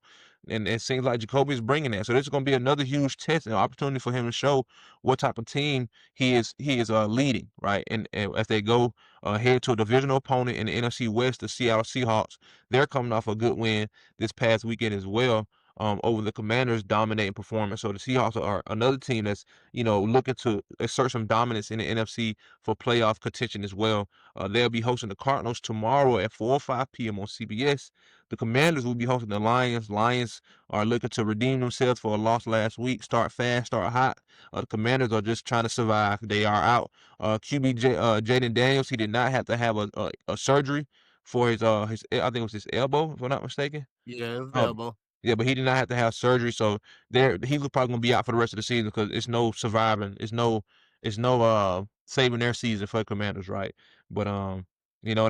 and it seems like Jacoby's bringing that. So this is going to be another huge test and opportunity for him to show what type of team he is leading, right? And as they go head to a divisional opponent in the NFC West, the Seattle Seahawks, they're coming off a good win this past weekend as well. Over the Commanders' dominating performance. So the Seahawks are another team that's, looking to assert some dominance in the NFC for playoff contention as well. They'll be hosting the Cardinals tomorrow at 4 or 5 p.m. on CBS. The Commanders will be hosting the Lions. Lions are looking to redeem themselves for a loss last week. Start fast, start hot. The Commanders are just trying to survive. They are out. QB Jaden Daniels, he did not have to have a surgery for his I think it was his elbow, if I'm not mistaken. Yeah, it's Um, available. yeah, but he did not have to have surgery, so he's probably gonna be out for the rest of the season because it's no surviving, it's no saving their season for the Commanders, right? But and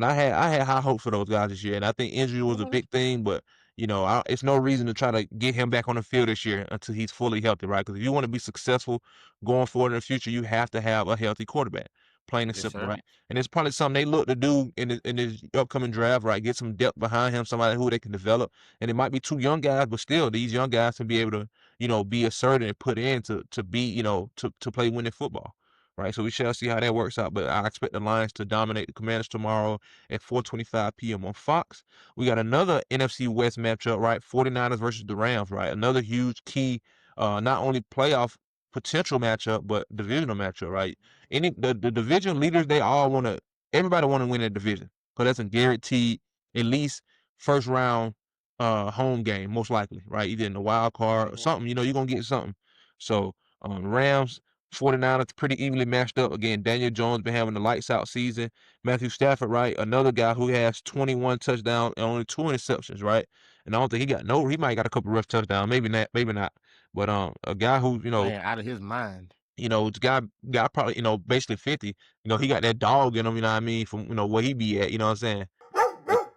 I had high hopes for those guys this year, and I think injury was a Mhm. big thing, but it's no reason to try to get him back on the field this year until he's fully healthy, right? Because if you want to be successful going forward in the future, you have to have a healthy quarterback, plain and Yes, simple, sir. right? And it's probably something they look to do in this upcoming draft, right? Get some depth behind him, somebody who they can develop. And it might be 2 young guys, but still, these young guys can be able to, be asserted and put in to be, to play winning football, right? So we shall see how that works out. But I expect the Lions to dominate the Commanders tomorrow at 4:25 p.m. on Fox. We got another NFC West matchup, right? 49ers versus the Rams, right? Another huge key, not only playoff potential matchup, but divisional matchup, right? The division leaders, everybody want to win a division because that's a guaranteed at least first round home game, most likely, right? Either in the wild card or Mhm. something, you're gonna get something. So Rams, 49ers pretty evenly matched up. Again, Daniel Jones been having the lights out season. Matthew Stafford, right? Another guy who has 21 touchdowns and only 2 interceptions, right? And I don't think he might got a couple rough touchdowns, maybe not, maybe not. But a guy who, Man, out of his mind. the guy probably, basically 50, he got that dog in him, you know what I mean, from, where he be at, you know what I'm saying?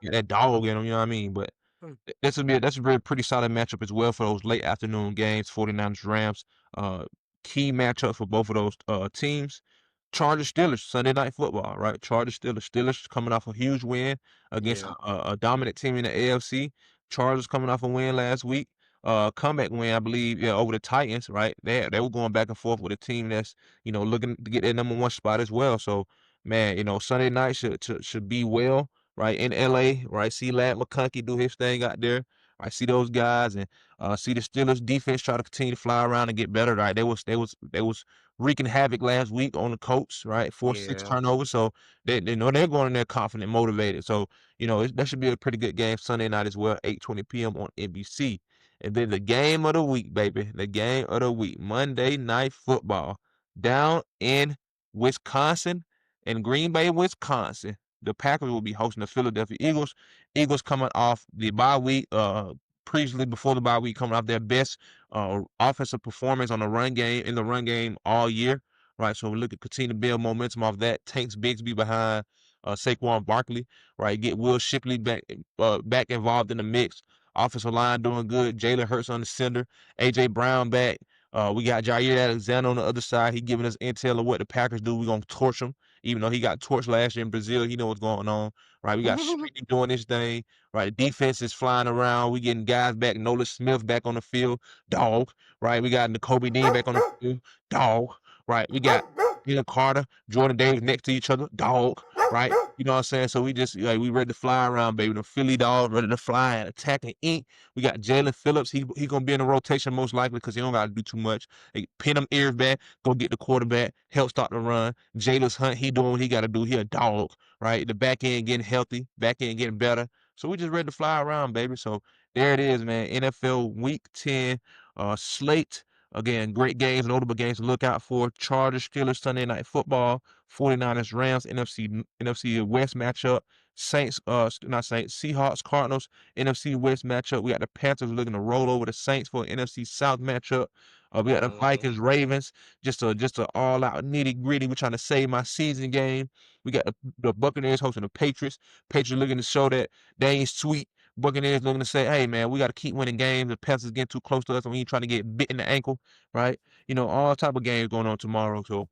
Get that dog in him, you know what I mean? But That's a very pretty solid matchup as well for those late afternoon games. 49ers Rams, key matchup for both of those teams. Chargers Steelers Sunday Night Football, right? Chargers Steelers coming off a huge win against Yeah, a dominant team in the AFC. Chargers coming off a win last week, comeback win, I believe, yeah, over the Titans, right? They were going back and forth with a team that's looking to get their #1 spot as well. So man, Sunday night should be well, right, in LA, right? See Lad McConkey do his thing out there. I see those guys and see the Steelers defense try to continue to fly around and get better. Right, they was wreaking havoc last week on the Colts. Right, 4-6 yeah. turnovers. So they know they're going in there confident, motivated. So that should be a pretty good game Sunday night as well, 8:20 p.m. on NBC. And then the game of the week, baby, the game of the week, Monday Night Football, down in Wisconsin, in Green Bay, Wisconsin. The Packers will be hosting the Philadelphia Eagles. Eagles coming off the bye week, previously before the bye week, coming off their best offensive performance on the run game all year. Right, so we look at continue to build momentum off that. Tanks Bigsby behind Saquon Barkley. Right, get Will Shipley back involved in the mix. Offensive line doing good. Jalen Hurts on the center. AJ Brown back. We got Jair Alexander on the other side. He giving us intel of what the Packers do. We're gonna torch him, even though he got torched last year in Brazil. He know what's going on. Right, we got Street doing this thing. Right, defense is flying around. We getting guys back. Nolan Smith back on the field, dog. Right, we got N'Kobe Dean back on the field, dog. Right, we got Peter Carter, Jordan Davis next to each other, dog. Right, you know what I'm saying? So we just we ready to fly around, baby. The Philly dog ready to fly and attack and eat. We got Jalen Phillips. He gonna be in the rotation most likely because he don't gotta do too much. Hey, pin them ears back, go get the quarterback, help start the run. Jalen's Hunt, he doing what he gotta do. He a dog, right? The back end getting healthy, back end getting better. So we just ready to fly around, baby. So there it is, man. NFL Week 10 slate. Again, great games, notable games to look out for. Chargers, Steelers, Sunday Night Football, 49ers, Rams, NFC West matchup. Saints, not Saints, Seahawks, Cardinals, NFC West matchup. We got the Panthers looking to roll over the Saints for an NFC South matchup. We got the Mhm. Vikings, Ravens, just a all out nitty gritty. We're trying to save my season game. We got the Buccaneers hosting the Patriots. Patriots looking to show that they ain't sweet. Buccaneers looking to say, hey man, we got to keep winning games. The Panthers getting too close to us, and we ain't trying to get bit in the ankle, right? All type of games going on tomorrow. So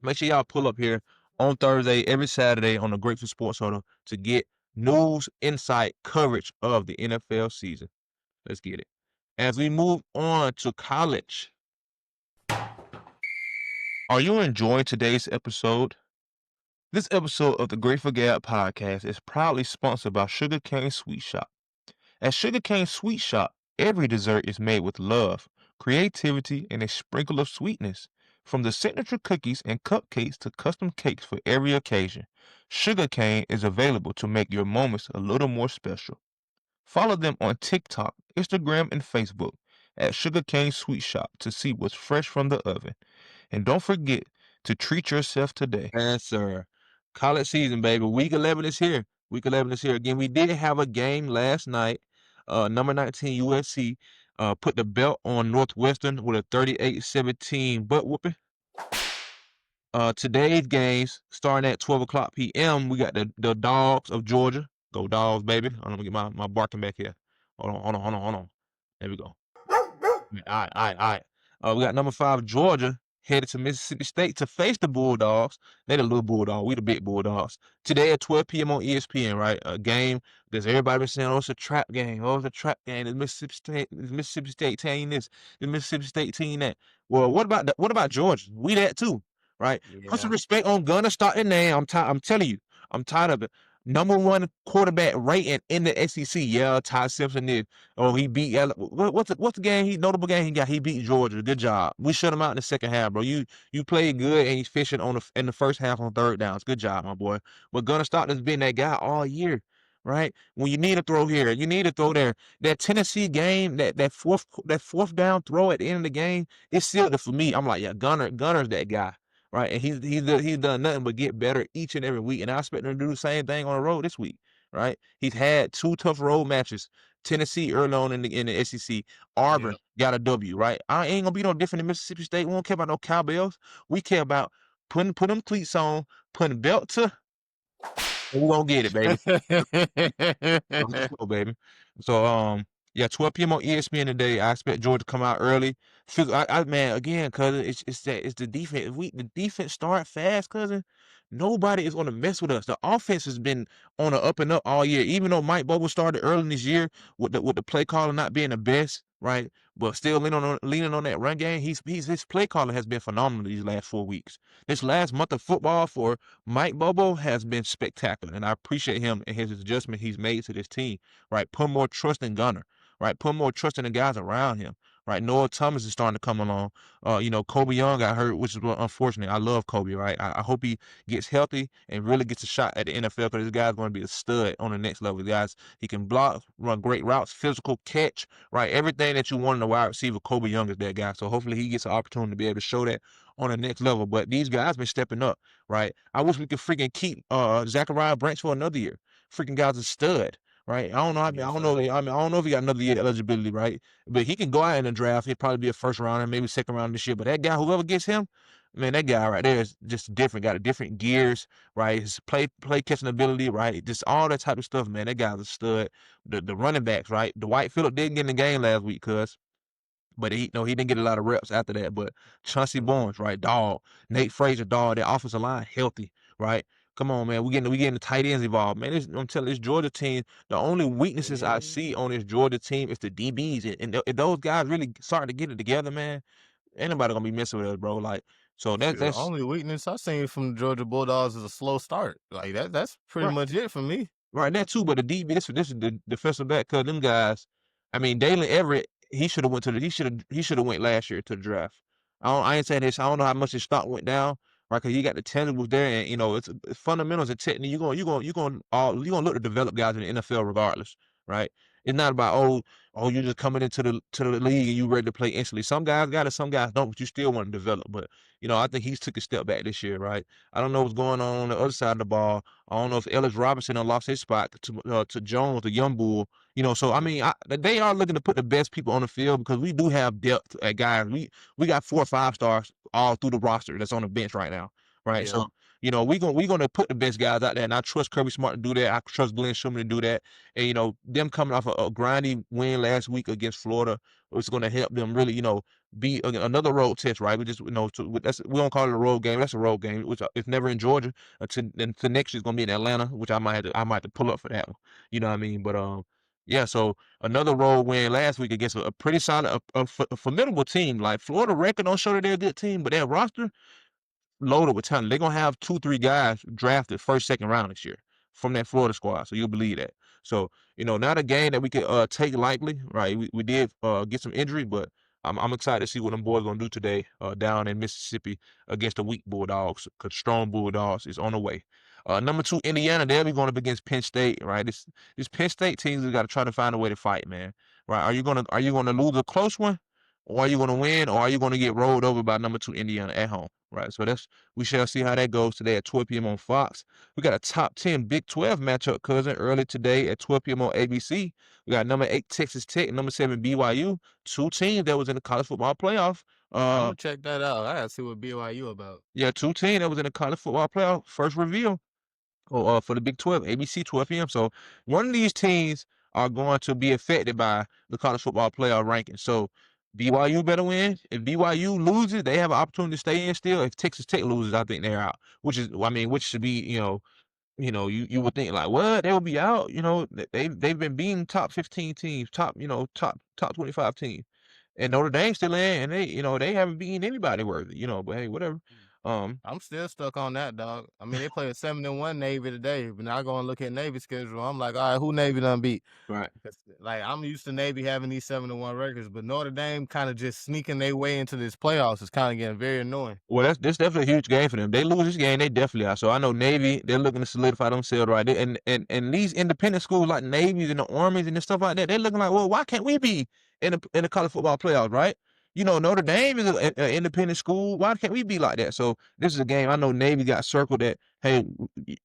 make sure y'all pull up here on Thursday, every Saturday on the Grateful Sports Huddle to get news, insight, coverage of the NFL season. Let's get it. As we move on to college, are you enjoying today's episode? This episode of the Grateful Gab Podcast is proudly sponsored by Sugarcane Sweet Shop. At Sugarcane Sweet Shop, every dessert is made with love, creativity, and a sprinkle of sweetness. From the signature cookies and cupcakes to custom cakes for every occasion, Sugarcane is available to make your moments a little more special. Follow them on TikTok, Instagram, and Facebook at Sugarcane Sweet Shop to see what's fresh from the oven. And don't forget to treat yourself today. Yes, sir. College season, baby. Week 11 is here. Week 11 is here. Again, we did have a game last night. Number 19 USC put the belt on Northwestern with a 38-17 butt whooping. Today's games starting at 12 o'clock p.m. We got the Dogs of Georgia. Go Dogs, baby. I'm gonna get my barking back here. Hold on. There we go. All right. We got number 5 Georgia headed to Mississippi State to face the Bulldogs. They the little Bulldog. We the big Bulldogs. Today at 12 p.m. on ESPN, right? A game that's everybody been saying, oh, it's a trap game. Oh, it's a trap game. The Mississippi State team this, the Mississippi State team that. Well, what about Georgia? We that too, right? Put some Yeah. respect on Gunner starting now. I'm telling you, I'm tired of it. Number 1 quarterback rating in the SEC. Yeah, Ty Simpson did. Oh, he beat what's the game? Notable game he got. He beat Georgia. Good job. We shut him out in the second half, bro. You played good and he's fishing in the first half on third downs. Good job, my boy. But Gunnar Stockton's been that guy all year, right? When you need to throw here, you need to throw there. That Tennessee game, that fourth down throw at the end of the game, it sealed it for me. I'm like, yeah, Gunner's that guy. Right, and he's done nothing but get better each and every week, and I expect him to do the same thing on the road this week. Right, he's had 2 tough road matches. Tennessee early on in the SEC. Auburn Yep. got a W, right? I ain't gonna be no different than Mississippi State. We don't care about no cowbells. We care about putting them cleats on, putting belt to We won't get it, baby. So let's go, baby. So yeah, 12 p.m. on ESPN today. I expect Georgia to come out early. Man, again, cousin, it's the defense. If the defense start fast, cousin, nobody is gonna mess with us. The offense has been on the up and up all year. Even though Mike Bobo started early in this year with the play calling not being the best, right? But still leaning on that run game. His play calling has been phenomenal these last 4 weeks. This last month of football for Mike Bobo has been spectacular, and I appreciate him and his adjustment he's made to this team. Right, put more trust in Gunner. Right, put more trust in the guys around him. Right, Noah Thomas is starting to come along. Kobe Young got hurt, which is unfortunate. I love Kobe. Right, I hope he gets healthy and really gets a shot at the NFL because this guy's going to be a stud on the next level. Guys, he can block, run great routes, physical catch. Right, everything that you want in a wide receiver, Kobe Young is that guy. So hopefully he gets an opportunity to be able to show that on the next level. But these guys been stepping up. Right, I wish we could freaking keep Zachariah Branch for another year. Freaking guy's a stud. Right, I don't know. Yes, I don't sir. know. I don't know if he got another year eligibility, right? But he can go out in the draft. He'll probably be a first rounder, maybe second round this year. But that guy, whoever gets him, man, that guy right there is just different. Got a different gears, right? His play catching ability, right? Just all that type of stuff, man. That guy's a stud. The running backs, right? Dwight Phillip didn't get in the game last week, cuz. But he didn't get a lot of reps after that. But Chauncey Barnes, right, dog. Nate Frazier, dog. That offensive line, healthy, right? Come on, man. We getting the tight ends involved, man. I'm telling this Georgia team, the only weaknesses I Yeah. see on this Georgia team is the DBs, and if those guys really starting to get it together, man. Ain't nobody gonna be messing with us, bro. Like, so Shit, the that's only weakness I seen from the Georgia Bulldogs is a slow start. Like that's pretty right. much it for me. Right, that too, but the DB, this is the defensive back, cause them guys. I mean, Dalen Everett, he should have went last year to the draft. I ain't saying this. I don't know how much his stock went down, right? Cause you got the tangibles there, and it's fundamentals and technique. You gonna look to develop guys in the NFL regardless, right? It's not about you just coming into the league and you ready to play instantly. Some guys got it, some guys don't, but you still want to develop. But I think he's took a step back this year, right? I don't know what's going on the other side of the ball. I don't know if Ellis Robinson done lost his spot to Jones, the young bull. So I mean, they are looking to put the best people on the field because we do have depth at guys. We got 4 or 5 stars all through the roster that's on the bench right now, right? Yeah. So we gonna put the best guys out there, and I trust Kirby Smart to do that. I trust Glenn Schumann to do that, and them coming off a grindy win last week against Florida, it's gonna help them really be another road test, right? We just we don't call it a road game. That's a road game, which it's never in Georgia until next year's gonna be in Atlanta, which I might have to pull up for that one. You know what I mean? But yeah. So another road win last week against a pretty solid, a formidable team. Like Florida record don't show that they're a good team, but their roster loaded with talent. They're gonna have 2, 3 guys drafted first, second round this year from that Florida squad. So you'll believe that. So not a game that we could take lightly, right? We did get some injury, but I'm excited to see what them boys gonna do today down in Mississippi against the weak Bulldogs, because strong Bulldogs is on the way. Number 2, Indiana, they'll be going up against Penn State, right? This Penn State team has got to try to find a way to fight, man. Right? Are you gonna lose a close one, or are you gonna win, or are you gonna get rolled over by number 2 Indiana at home? Right. So we shall see how that goes today at 12 p.m. on Fox. We got a top 10 Big 12 matchup, cousin, early today at 12 p.m. on ABC. We got number 8 Texas Tech, number 7 BYU, 2 teams that was in the college football playoff. I'm gonna check that out. I gotta see what BYU about. Yeah, 2 teams that was in the college football playoff first reveal. For the Big 12, ABC 12 p.m. So one of these teams are going to be affected by the college football playoff ranking. So BYU better win. If BYU loses, they have an opportunity to stay in still. If Texas Tech loses, I think they're out. Which should be, you would think like, what? They will be out. They've been beating top 15 teams, top 25 teams. And Notre Dame's still in, and they haven't beaten anybody worthy, but hey, whatever. I'm still stuck on that, dog. I mean, they played a 7-1 Navy today, but now I go and look at Navy schedule. I'm like, all right, who Navy done beat? Right. Like, I'm used to Navy having these 7-1 records, but Notre Dame kind of just sneaking their way into this playoffs is kind of getting very annoying. Well, this definitely a huge game for them. They lose this game, they definitely are. So I know Navy, they're looking to solidify themselves right there. And these independent schools like Navy's and the Armies and stuff like that, they're looking like, well, why can't we be in the college football playoffs, right? Notre Dame is an independent school. Why can't we be like that? So this is a game I know Navy got circled that Hey,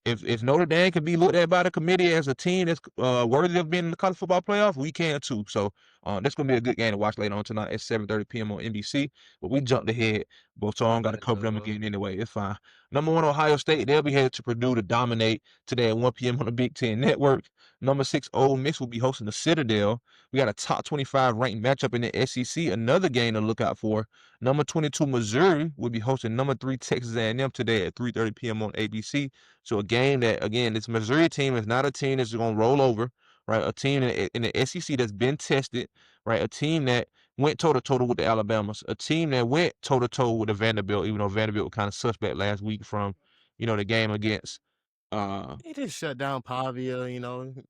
if Notre Dame can be looked at by the committee as a team that's worthy of being in the college football playoff, we can too. So that's gonna be a good game to watch later on tonight at 7:30 p.m. on NBC. But we jumped ahead, but so I don't got to Bet, cover them dog. again anyway. It's fine. Number one, Ohio State. They'll be headed to Purdue to dominate today at 1 p.m. on the Big Ten Network. Number 6, Ole Miss will be hosting the Citadel. We got a top 25 ranked matchup in the SEC. Another game to look out for. Number 22, Missouri will be hosting number 3, Texas A&M today at 3:30 p.m. on ABC. So a game that, again, this Missouri team is not a team that's going to roll over, right? A team in the SEC that's been tested, right? A team that went toe-to-toe with the Alabamas. A team that went toe-to-toe with the Vanderbilt, even though Vanderbilt was kind of suspect last week from, the game against They just shut down Pavia, and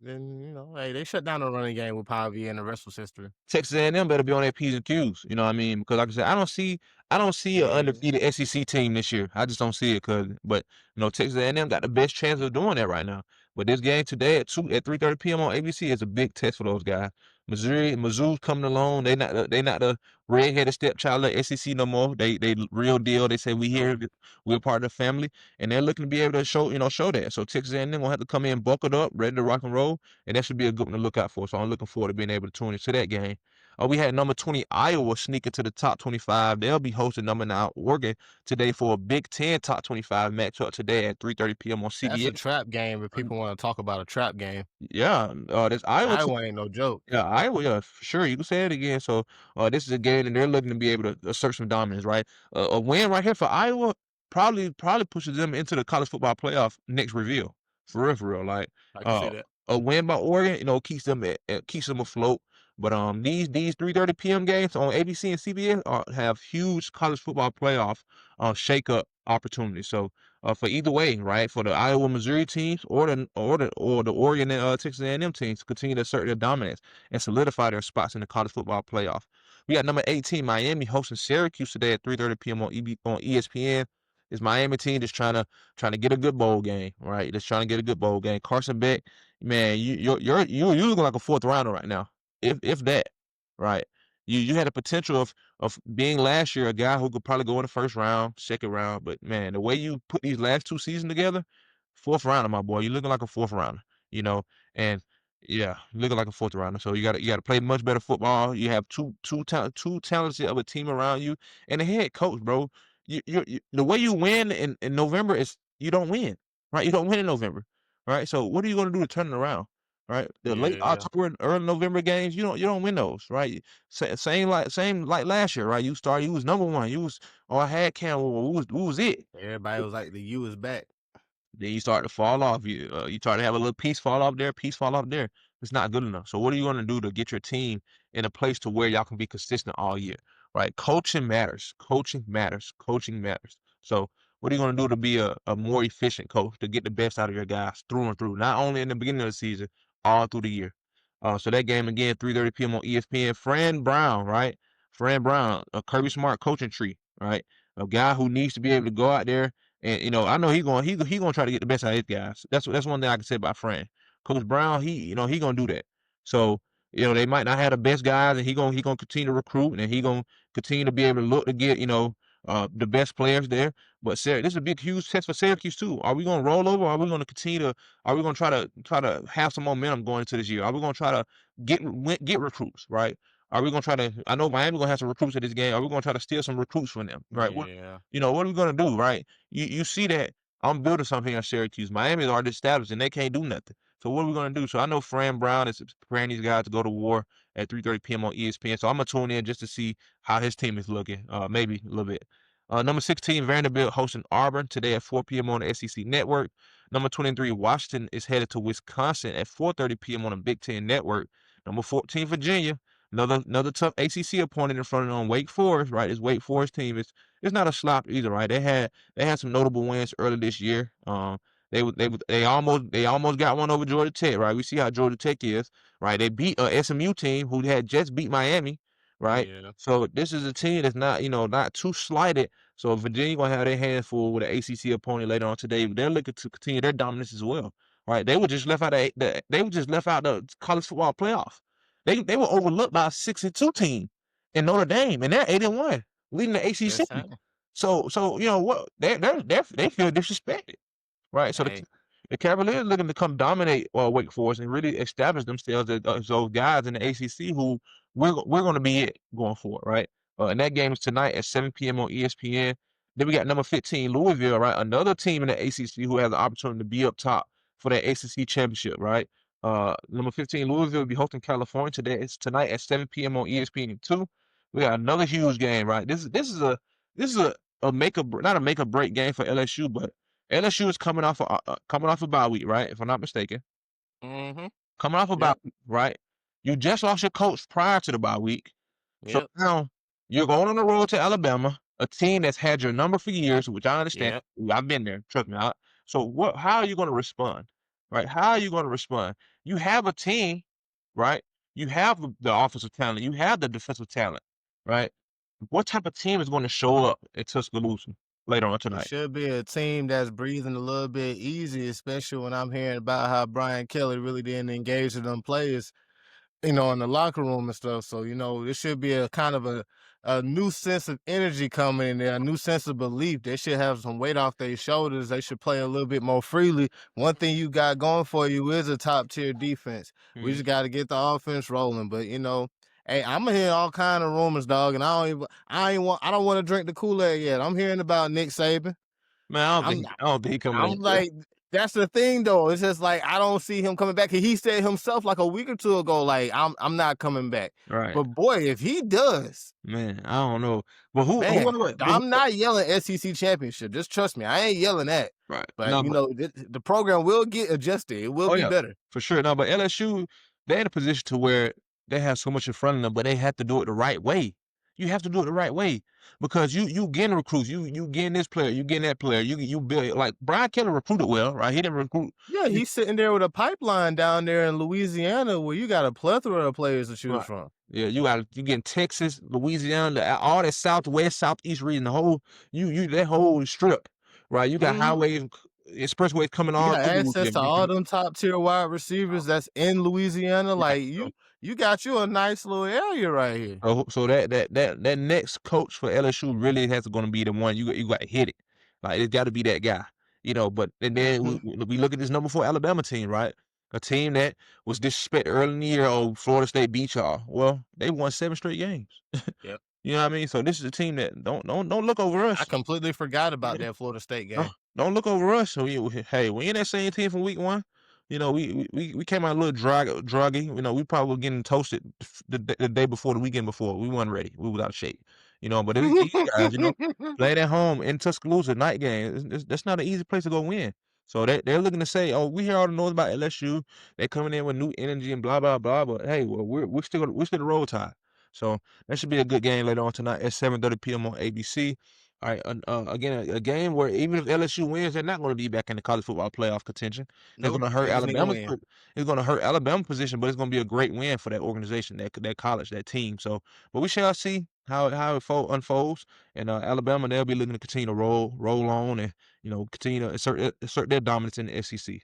hey, they shut down the running game with Pavia, and the rest was history. Texas A&M better be on their P's and Q's. You know what I mean? Because like I said, I don't see an Yeah, undefeated SEC team this year. I just don't see it. But Texas A&M got the best chance of doing that right now. But this game today at 3:30 p.m. on ABC is a big test for those guys. Mizzou's coming along. They not the redheaded stepchild of the SEC no more. They real deal. They say we nope. here, we're part of the family, and they're looking to be able to show that. So Texas A&M gonna have to come in buckled up, ready to rock and roll, and that should be a good one to look out for. So I'm looking forward to being able to tune into that game. We had number 20 Iowa sneak into the top 25. They'll be hosting number 9 Oregon today for a Big Ten top 25 matchup today at 3:30 p.m. on That's a CBS. trap game if people want to talk about a trap game. Yeah, this Iowa team. Iowa ain't no joke. Yeah, Iowa, yeah, for sure. You can say it again. So, this is a game, and they're looking to be able to assert some dominance, right? A win right here for Iowa probably pushes them into the college football playoff next reveal. For real. Like, I can see uh, that. a win by Oregon, keeps them afloat. But these 3:30 p.m. games on ABC and CBS have huge college football playoff shake up opportunities. So, for either way, right, for the Iowa Missouri teams or the Oregon and Texas A&M teams, continue to assert their dominance and solidify their spots in the college football playoff. We got number 18 Miami hosting Syracuse today at 3:30 p.m. on ESPN. This Miami team just trying to get a good bowl game, right? Just trying to get a good bowl game. Carson Beck, man, you're looking like a fourth rounder right now, if that, right? You had the potential of being last year a guy who could probably go in the first round, second round, but man, the way you put these last two seasons together, fourth rounder, my boy, you're looking like a fourth rounder, and yeah, looking like a fourth rounder. So you got to play much better football. You have two talented of a team around you, and a head coach, bro. The way you win in November is you don't win, right? You don't win in November, right? So what are you going to do to turn it around, right? The late Yeah, October and early November games, you don't win those, right? Same like last year, right? You was number one. You was I had Cam. Who was it? everybody was like, the U is back. Then you start to fall off. You start to have a little piece fall off there, piece fall off there. It's not good enough. So what are you going to do to get your team in a place to where y'all can be consistent all year, right? Coaching matters. Coaching matters. Coaching matters. So what are you going to do to be a more efficient coach to get the best out of your guys through and through, not only in the beginning of the season, all through the year. So that game again, 3:30 p.m. on ESPN. Fran Brown, right? Fran Brown, a Kirby Smart coaching tree, right? A guy who needs to be able to go out there and I know he gonna try to get the best out of his guys. That's one thing I can say about Fran. Coach Brown, he gonna do that. So they might not have the best guys, and he gonna continue to recruit, and he gonna continue to be able to look to get the best players there. But this is a big huge test for Syracuse too. Are we gonna roll over? Or are we gonna continue to? Are we gonna try to have some momentum going into this year? Are we gonna try to get recruits, right? Are we gonna try to? I know Miami gonna have some recruits at this game. Are we gonna try to steal some recruits from them, right? Yeah, What are we gonna do, right? You see that I'm building something in Syracuse. Miami's already established and they can't do nothing. So what are we gonna do? So I know Fran Brown is preparing these guys to go to war at 3:30 p.m. on ESPN. So I'm gonna tune in just to see how his team is looking. Maybe a little bit. Number 16, Vanderbilt hosting Auburn today at 4 p.m. on the SEC Network. Number 23, Washington is headed to Wisconsin at 4:30 p.m. on the Big Ten Network. Number 14, Virginia, another tough ACC opponent in front of them, Wake Forest, right? This Wake Forest team is it's not a slop either, right? They had some notable wins early this year. They almost got one over Georgia Tech, right? We see how Georgia Tech is, right? They beat a SMU team who had just beat Miami, right? yeah. So this is a team that's not too slighted. So Virginia gonna have their hands full with an ACC opponent later on today. They're looking to continue their dominance as well, right? They were just left out the college football playoff. They were overlooked by a 6-2 team in Notre Dame, and they're 8-1, leading the Just ACC. saying. So you know what? They feel disrespected. right? So Hey. the Cavaliers looking to come dominate Wake Forest and really establish themselves as those guys in the ACC who we're going to be it going forward, right? And that game is tonight at 7 p.m. on ESPN. Then we got number 15 Louisville, right? Another team in the ACC who has the opportunity to be up top for that ACC championship, right? Number 15 Louisville will be hosting California today. It's tonight at 7 p.m. on ESPN2. We got another huge game, right? This is a make or not a make or break game for LSU, but LSU is coming off a bye week, right? If I'm not mistaken, Mm-hmm. coming off a bye Yep. week, right? You just lost your coach prior to the bye week, so Yep. now you're going on the road to Alabama, a team that's had your number for years, which I understand. Yep. I've been there, trust me. So what? How are you going to respond, right? How are you going to respond? You have a team, right? You have the offensive talent, you have the defensive talent, right? What type of team is going to show up at Tuscaloosa later on It tonight? should be a team that's breathing a little bit easy, especially when I'm hearing about how Brian Kelly really didn't engage with them players, in the locker room and stuff. So, this should be a kind of a new sense of energy coming in there, a new sense of belief. They should have some weight off their shoulders. They should play a little bit more freely. One thing you got going for you is a top tier defense. We just got to get the offense rolling. But hey, I'm hearing all kind of rumors, dog, and I don't want to drink the Kool-Aid yet. I'm hearing about Nick Saban. Man, I'm I don't think he coming I'm in. Bro. like, that's the thing though. It's just like I don't see him coming back. He said himself like a week or two ago, like I'm not coming back. Right, But boy, if he does, man. I don't know, but man, but who, I'm not yelling SEC championship. Just trust me, I ain't yelling that. right? But No, but the program will get adjusted. It will oh be yeah, better. for sure. No, but LSU, they're in a position to where they have so much in front of them, but they have to do it the right way. You have to do it the right way because you getting recruits, you getting this player, you getting that player, you build like Brian Kelly recruited well, right? He didn't recruit. Yeah, he's sitting there with a pipeline down there in Louisiana where you got a plethora of players to choose Right. from. Yeah, you getting Texas, Louisiana, all that southwest, southeast region, the whole you that whole strip, right? You got Mhm. highways, expressways coming You all got through access Louisiana. to all them top tier wide receivers that's in Louisiana. Right. Like you got you a nice little area right here. So that next coach for LSU really has going to be the one you got to hit it. Like it's got to be that guy, But and then Mhm. we look at this number 4 Alabama team, right? A team that was disrespected early in the year. Oh, Florida State beat y'all. Well, they won 7 straight games. Yep. You know what I mean? So this is a team that don't look over I us. completely forgot You about know? that Florida State No, game. don't look over us. So hey, we in that same team from week one. We came out a little druggy. We probably were getting toasted the day before, the weekend before. We weren't ready. We was out of shape. But these guys, playing at home in Tuscaloosa, night game. That's not an easy place to go win. So they're looking to say, oh, we hear all the noise about LSU. They're coming in with new energy and blah blah blah. But hey, well, we're still the roll tide. So that should be a good game later on tonight at 7:30 p.m. on ABC. All right, again, a game where even if LSU wins, they're not going to be back in the college football playoff contention. They're going Nope. to hurt They just need to Alabama's. win. It's going to hurt Alabama's position, but it's going to be a great win for that organization, that college, that team. So, but we shall see how it unfolds. And Alabama, they'll be looking to continue to roll on, and continue to assert their dominance in the SEC.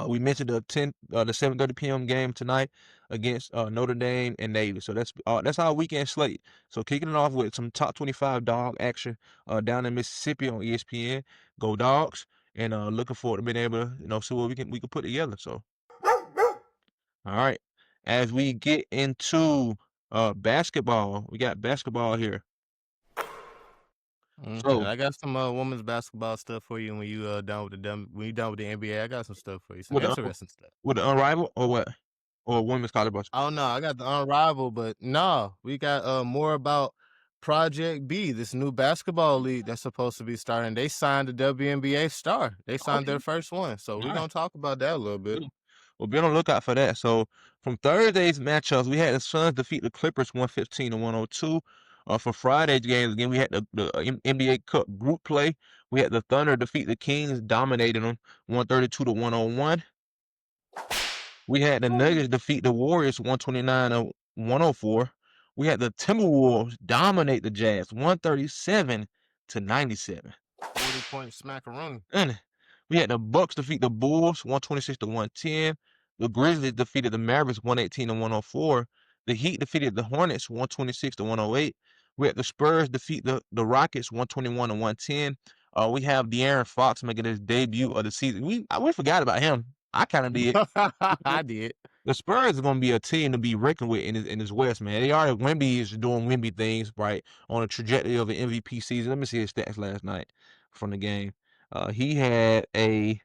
We mentioned the 7:30 p.m. game tonight against Notre Dame and Navy. So that's our weekend slate. So kicking it off with some top 25 dog action down in Mississippi on ESPN. Go Dogs! And looking forward to being able to see what we can put together. So all right, as we get into basketball, we got basketball here. Okay, So I got some women's basketball stuff for you when you when you done with the NBA. I got some stuff for you. Some with the interesting stuff. with the unrivaled or what or women's college basketball. Oh no, I got the Unrivaled, but no, we got more about Project B, this new basketball league that's supposed to be starting. They signed a WNBA star. They signed Okay, their first one. So we're nice. gonna talk about that a little bit. Yeah. Well, be on the lookout for that. So from Thursday's matchups, we had the Suns defeat the Clippers 115 to 102. For Friday's games, again, we had the NBA Cup group play. We had the Thunder defeat the Kings, dominating them 132 to 101. We had the Nuggets defeat the Warriors 129 to 104. We had the Timberwolves dominate the Jazz 137 to 97. 40-point smackaroni. And we had the Bucks defeat the Bulls 126 to 110. The Grizzlies defeated the Mavericks 118 to 104. The Heat defeated the Hornets 126 to 108. We had the Spurs defeat the Rockets 121 to 110. We have De'Aaron Fox making his debut of the season. We forgot about him. I kind of did. I did. The Spurs are going to be a team to be reckoned with in this West, man. They already Wemby is doing Wemby things, right, on a trajectory of an MVP season. Let me see his stats last night from the game. He had a It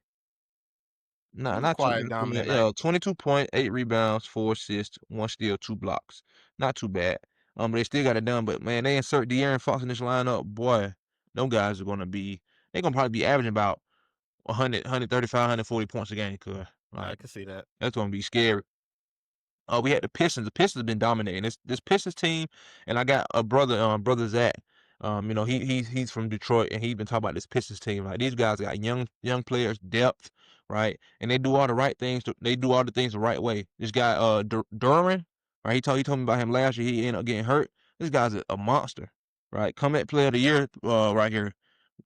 was a not too quiet, dominant night. 22 points, 8 rebounds, 4 assists, 1 steal, 2 blocks. Not too bad. But they still got it done. But man, they insert De'Aaron Fox in this lineup, boy, them guys are gonna probably be averaging about 100, 135, 140 points a game, cuz I like can see that. that's gonna be scary. We had the Pistons. The Pistons have been dominating this Pistons team, and I got a brother Zach. He's from Detroit, and he's been talking about this Pistons team. Like these guys got young players, depth, right, and they do all the right things. They do all the things the right way. This guy Duran, right? He told me about him last year. He ended up getting hurt. This guy's a monster, right? Comeback player of the year, right here.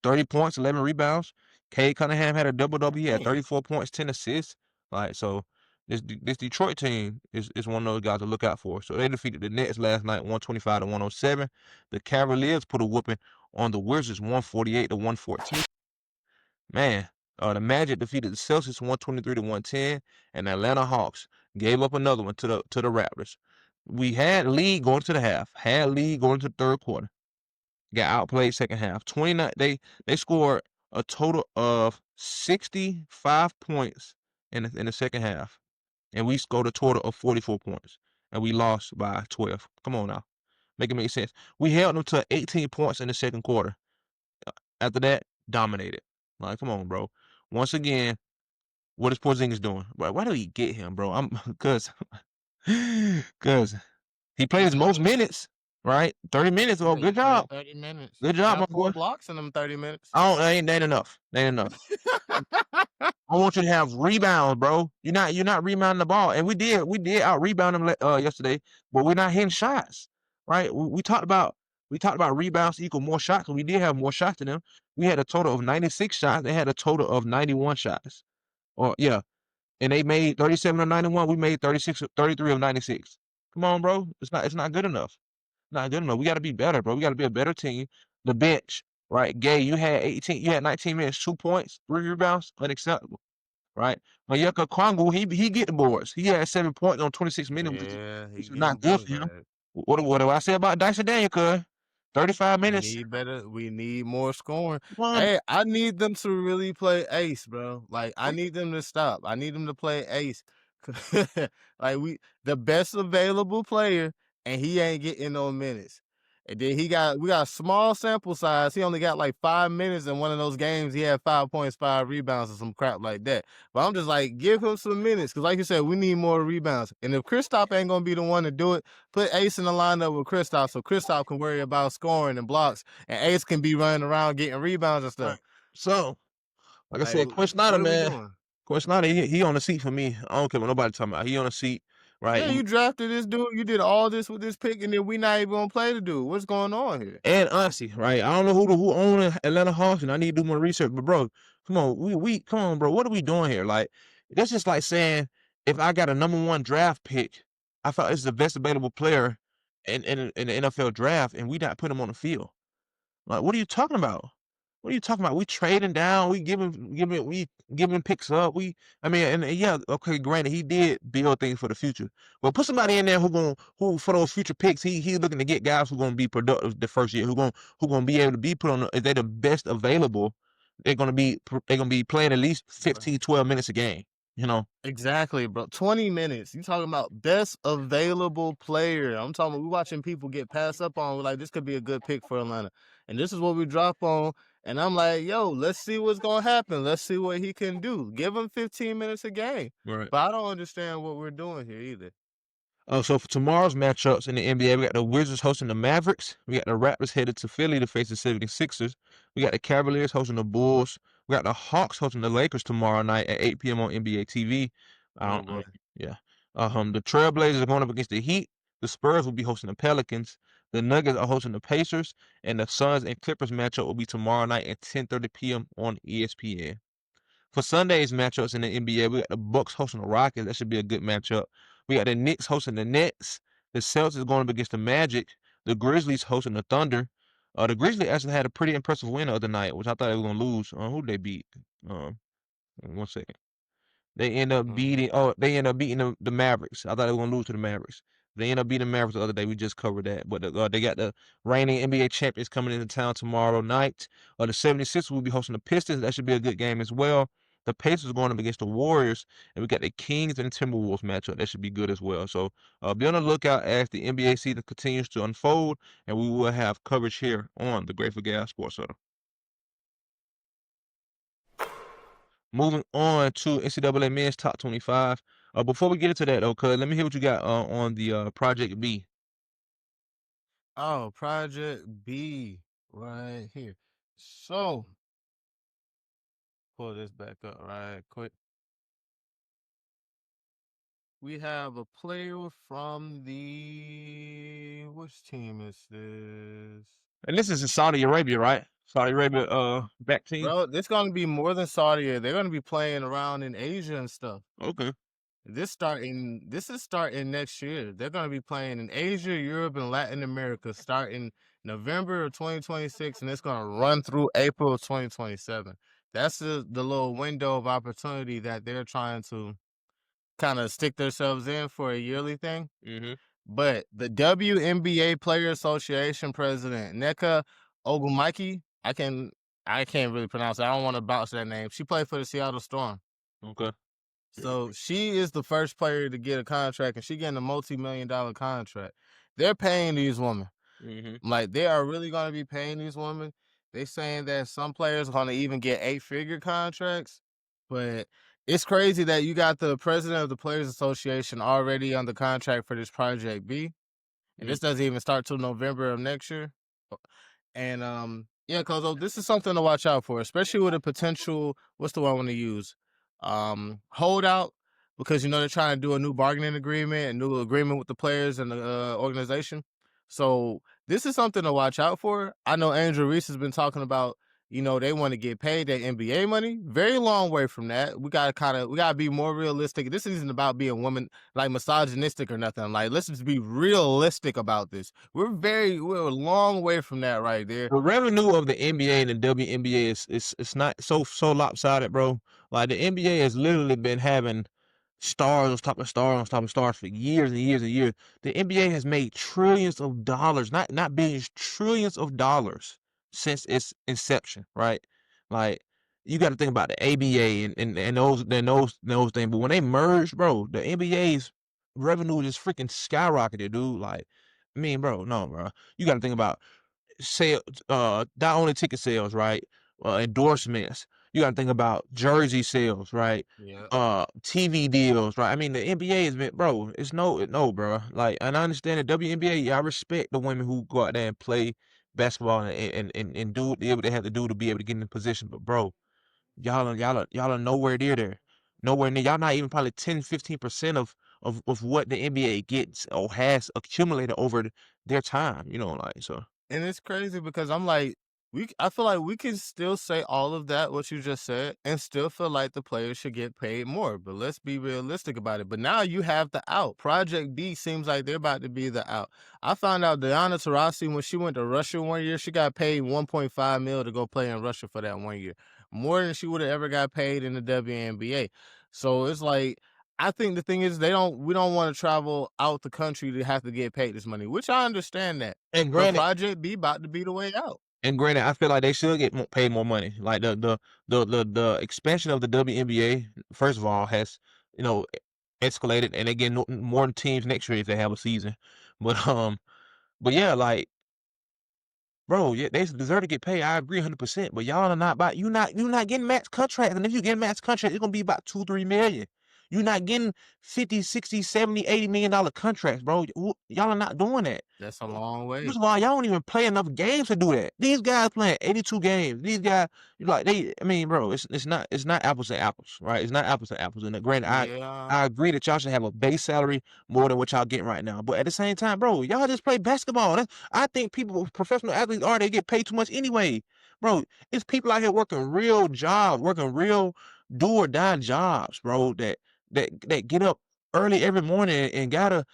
30 points, 11 rebounds. Cade Cunningham had a double. He had Dang. 34 points, 10 assists. Like so, this Detroit team is one of those guys to look out for. So they defeated the Nets last night, 125-107. The Cavaliers put a whooping on the Wizards, 148-114. Man, the Magic defeated the Celtics 123-110, and the Atlanta Hawks gave up another one to the Raptors. We had lead going to the half, had lead going to the third quarter. Got outplayed second half. 29. They scored a total of 65 points in the second half, and we scored a total of 44 points, and we lost by 12. Come on now, make it make sense. We held them to 18 points in the second quarter. After that, dominated. Like, come on, bro. Once again, what is Porzingis doing? Why do we get him, bro? Cause he played his most minutes, right? 30 minutes. Oh, Yeah, he good played job. 30 minutes. Good job, my Got 4 boy. blocks in them 30 minutes. Oh, that ain't enough. That ain't enough. I want you to have rebounds, bro. You're not rebounding the ball, and we did out rebound them yesterday, but we're not hitting shots, right? We talked about rebounds equal more shots, and we did have more shots than them. We had a total of 96 shots. They had a total of 91 shots, or yeah, and they made 37 of 91. We made 33 of 96. Come on, bro. It's not good enough. Not good enough. We got to be better, bro. We got to be a better team. The bench, right? Gay, you had 18. You had 19 minutes, 2 points, 3 rebounds, unacceptable, right? Onyeka Kwangu, he get the boards. He had 7 points on 26 minutes, Yeah, which he is not getting good boards for him. right. What do I say about Dyson Daniel, cuz? 35 We minutes. need better. We need more scoring. One. Hey, I need them to really play ace, bro. Like I need them to stop. I need them to play ace. Like the best available player, and he ain't getting no minutes. And then we got a small sample size. He only got like 5 minutes in one of those games. He had 5 points, 5 rebounds, or some crap like that. But I'm just like, give him some minutes, because like you said, we need more rebounds. And if Kristaps ain't gonna be the one to do it, put Ace in the lineup with Kristaps, so Kristaps can worry about scoring and blocks, and Ace can be running around getting rebounds and stuff. Right. So, like I Like, said, Quinn Snyder, what are we man. doing? Quinn Snyder, he on the seat for me. I don't care what nobody talking about. He on the seat, right? Yeah, you drafted this dude. You did all this with this pick, and then we not even gonna play the dude. What's going on here? And honestly, right? I don't know who own Atlanta Hawks, and I need to do more research. But bro, come on, we come on, bro. What are we doing here? Like, that's just like saying if I got a number 1 draft pick, I thought it's the best available player in the NFL draft, and we not put him on the field. Like, what are you talking about? What are you talking about? We trading down. We giving picks up. I mean, and yeah, okay, granted, he did build things for the future, but put somebody in there who for those future picks, he looking to get guys who gonna be productive the first year, who gonna be able to be put on. If they're the best available, they're gonna be playing at least 15, 12 minutes a game. You know. Exactly, bro. 20 minutes. You talking about best available player. I'm talking we watching people get passed up on. We're like, this could be a good pick for Atlanta. And this is what we drop on. And I'm like, yo, let's see what's gonna happen. Let's see what he can do. Give him 15 minutes a game. Right. But I don't understand what we're doing here either. So for tomorrow's matchups in the NBA, we got the Wizards hosting the Mavericks. We got the Raptors headed to Philly to face the 76ers. We got the Cavaliers hosting the Bulls. We got the Hawks hosting the Lakers tomorrow night at 8 p.m. on NBA TV. I don't know. Yeah. The Trailblazers are going up against the Heat. The Spurs will be hosting the Pelicans. The Nuggets are hosting the Pacers. And the Suns and Clippers matchup will be tomorrow night at 10:30 p.m. on ESPN. For Sunday's matchups in the NBA, we got the Bucks hosting the Rockets. That should be a good matchup. We got the Knicks hosting the Nets. The Celtics going up against the Magic. The Grizzlies hosting the Thunder. The Grizzlies actually had a pretty impressive win the other night, which I thought they were gonna lose. Who did they beat? Um, 1 second. They end up Mm. beating. Oh, they end up beating the Mavericks. I thought they were gonna lose to the Mavericks. They end up beating the Mavericks the other day. We just covered that. But they got the reigning NBA champions coming into town tomorrow night. The 76ers will be hosting the Pistons. That should be a good game as well. The Pacers are going up against the Warriors, and we got the Kings and Timberwolves matchup. That should be good as well. So be on the lookout as the NBA season continues to unfold, and we will have coverage here on the Grateful Gab Sports Huddle. Moving on to NCAA Men's Top 25. Before we get into that, though, cuz let me hear what you got on the Project B. Oh, Project B right here. So pull this back up right quick. We have a player from the which team is this? And this is in Saudi Arabia, right? Saudi Arabia back team. Bro, this gonna be more than Saudi. They're gonna be playing around in Asia and stuff. Okay. This is starting next year. They're gonna be playing in Asia, Europe, and Latin America starting November of 2026, and it's gonna run through April of 2027. That's the little window of opportunity that they're trying to kind of stick themselves in for a yearly thing. Mm-hmm. But the WNBA Player Association president, Nneka Ogumike, I can't really pronounce it. I don't want to bounce that name. She played for the Seattle Storm. Okay. So she is the first player to get a contract, and she getting a multi-million-dollar contract. They're paying these women. Mm-hmm. Like, they are really going to be paying these women. They saying that some players are going to even get 8-figure contracts. But it's crazy that you got the president of the Players Association already on the contract for this Project B. And this doesn't even start till November of next year. And yeah, cause this is something to watch out for, especially with a potential. What's the one I want to use? Holdout, because they're trying to do a new bargaining agreement, a new agreement with the players and the organization. So this is something to watch out for. I know Andrew Reese has been talking about. They want to get paid that NBA money. Very long way from that. We gotta be more realistic. This isn't about being woman like misogynistic or nothing. Like, let's just be realistic about this. We're a long way from that right there. The revenue of the NBA and the WNBA is it's not so lopsided, bro. Like the NBA has literally been having stars on top of stars on top of stars for years and years and years. The NBA has made trillions of dollars, not billions, trillions of dollars since its inception, right? Like you got to think about the ABA and those things. But when they merged, bro, the NBA's revenue just freaking skyrocketed, dude. Like, I mean, bro, no, bro. You got to think about sales, not only ticket sales, right? Endorsements. You got to think about jersey sales, right? Yeah. TV deals, right? I mean, the NBA has been, bro. It's no, bro. Like, and I understand the WNBA. Yeah, I respect the women who go out there and play basketball and do what they have to do to be able to get in position. But, bro, y'all are nowhere near there. Nowhere near. Y'all not even probably 10-15% of what the NBA gets or has accumulated over their time. Like so. And it's crazy because I'm like, I feel like we can still say all of that, what you just said, and still feel like the players should get paid more. But let's be realistic about it. But now you have the out. Project B seems like they're about to be the out. I found out Diana Taurasi, when she went to Russia one year, she got paid $1.5 million to go play in Russia for that 1 year. More than she would have ever got paid in the WNBA. So it's like, I think the thing is we don't want to travel out the country to have to get paid this money, which I understand that. And But granted, Project B about to be the way out. I feel like they should get paid more money. Like the expansion of the WNBA, first of all, has escalated, and they get more teams next year if they have a season. But yeah, like, bro, yeah, they deserve to get paid. I agree 100%. But y'all are not about you not getting max contracts, and if you get max contracts, it's gonna be about 2-3 million. You're not getting 50, 60, 70, $80 million contracts, bro. Y'all are not doing that. That's a long way. First of all, y'all don't even play enough games to do that. These guys playing 82 games. These guys, I mean, bro, it's not apples to apples, right? It's not apples to apples. And granted, Yeah. I agree that y'all should have a base salary more than what y'all getting right now. But at the same time, bro, y'all just play basketball. I think people, professional athletes, they get paid too much anyway. Bro, it's people out here working real jobs, working real do or die jobs, bro, that get up early every morning and gotta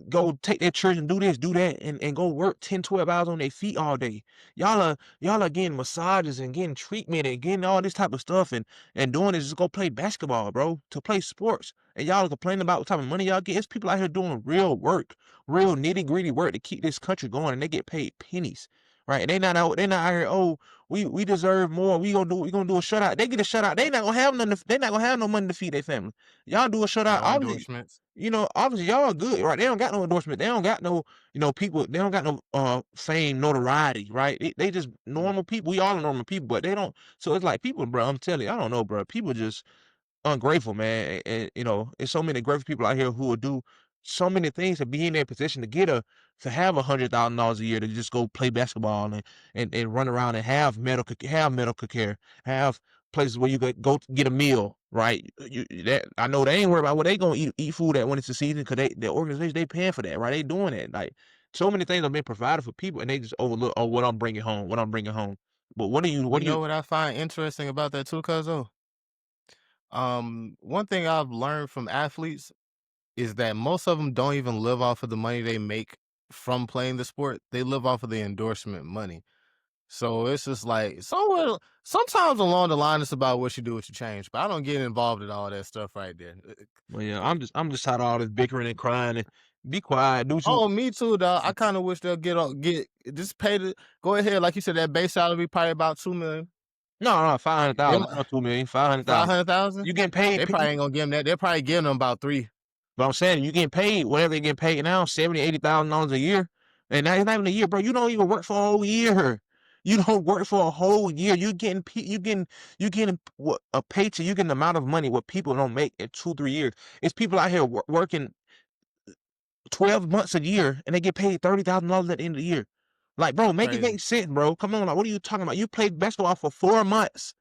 go take their church and do this, do that, and go work 10, 12 hours on their feet all day. Y'all are getting massages and getting treatment and getting all this type of stuff and doing this. Just go play basketball, bro, to play sports. And y'all are complaining about what type of money y'all get. It's people out here doing real work, real nitty gritty work to keep this country going, and they get paid pennies. Right? They not out here. Oh, we deserve more. We gonna do a shutout. They get a shutout. They not gonna have nothing. They not gonna have no money to feed their family. Y'all do a shutout. No Obviously, endorsements. obviously y'all are good, right? They don't got no endorsement. They don't got no, people. They don't got no fame, notoriety, right? They just normal people. We all are normal people, but they don't. So it's like people, bro. I'm telling you, I don't know, bro. People just ungrateful, man. And there's so many grateful people out here who will do so many things to be in their position to have $100,000 a year to just go play basketball and run around and have medical care, have places where you could go get a meal, right? I know they ain't worried about what they gonna eat food at when it's the season, because the organization, they paying for that, right? They doing that. Like, so many things have been provided for people, and they just overlook, oh, what I'm bringing home. But what do you You know what I find interesting about that too, Cuzzo? One thing I've learned from athletes is that most of them don't even live off of the money they make from playing the sport. They live off of the endorsement money. So it's just like sometimes along the line it's about what you do with your change, but I don't get involved in all that stuff right there. Well, yeah, I'm just tired of all this bickering and crying. And be quiet. Do what you. Oh, me too, dog. I kind of wish they'll get just pay the go ahead, like you said, that base salary probably about 2 million. No, 500,000, Them not 2 million, 500,000. 500,000. You getting paid. They probably ain't gonna give them that. They're probably giving them about 3. But I'm saying, you getting paid whatever they get paid now, $70,000, $80,000 a year, and that's not even a year, bro. You don't even work for a whole year. You don't work for a whole year. You getting what, a paycheck. You getting the amount of money what people don't make in 2, 3 years. It's people out here working 12 months a year, and they get paid $30,000 at the end of the year. Like, bro, make it Crazy. make sense, bro. Come on, like, what are you talking about? You played basketball for 4 months,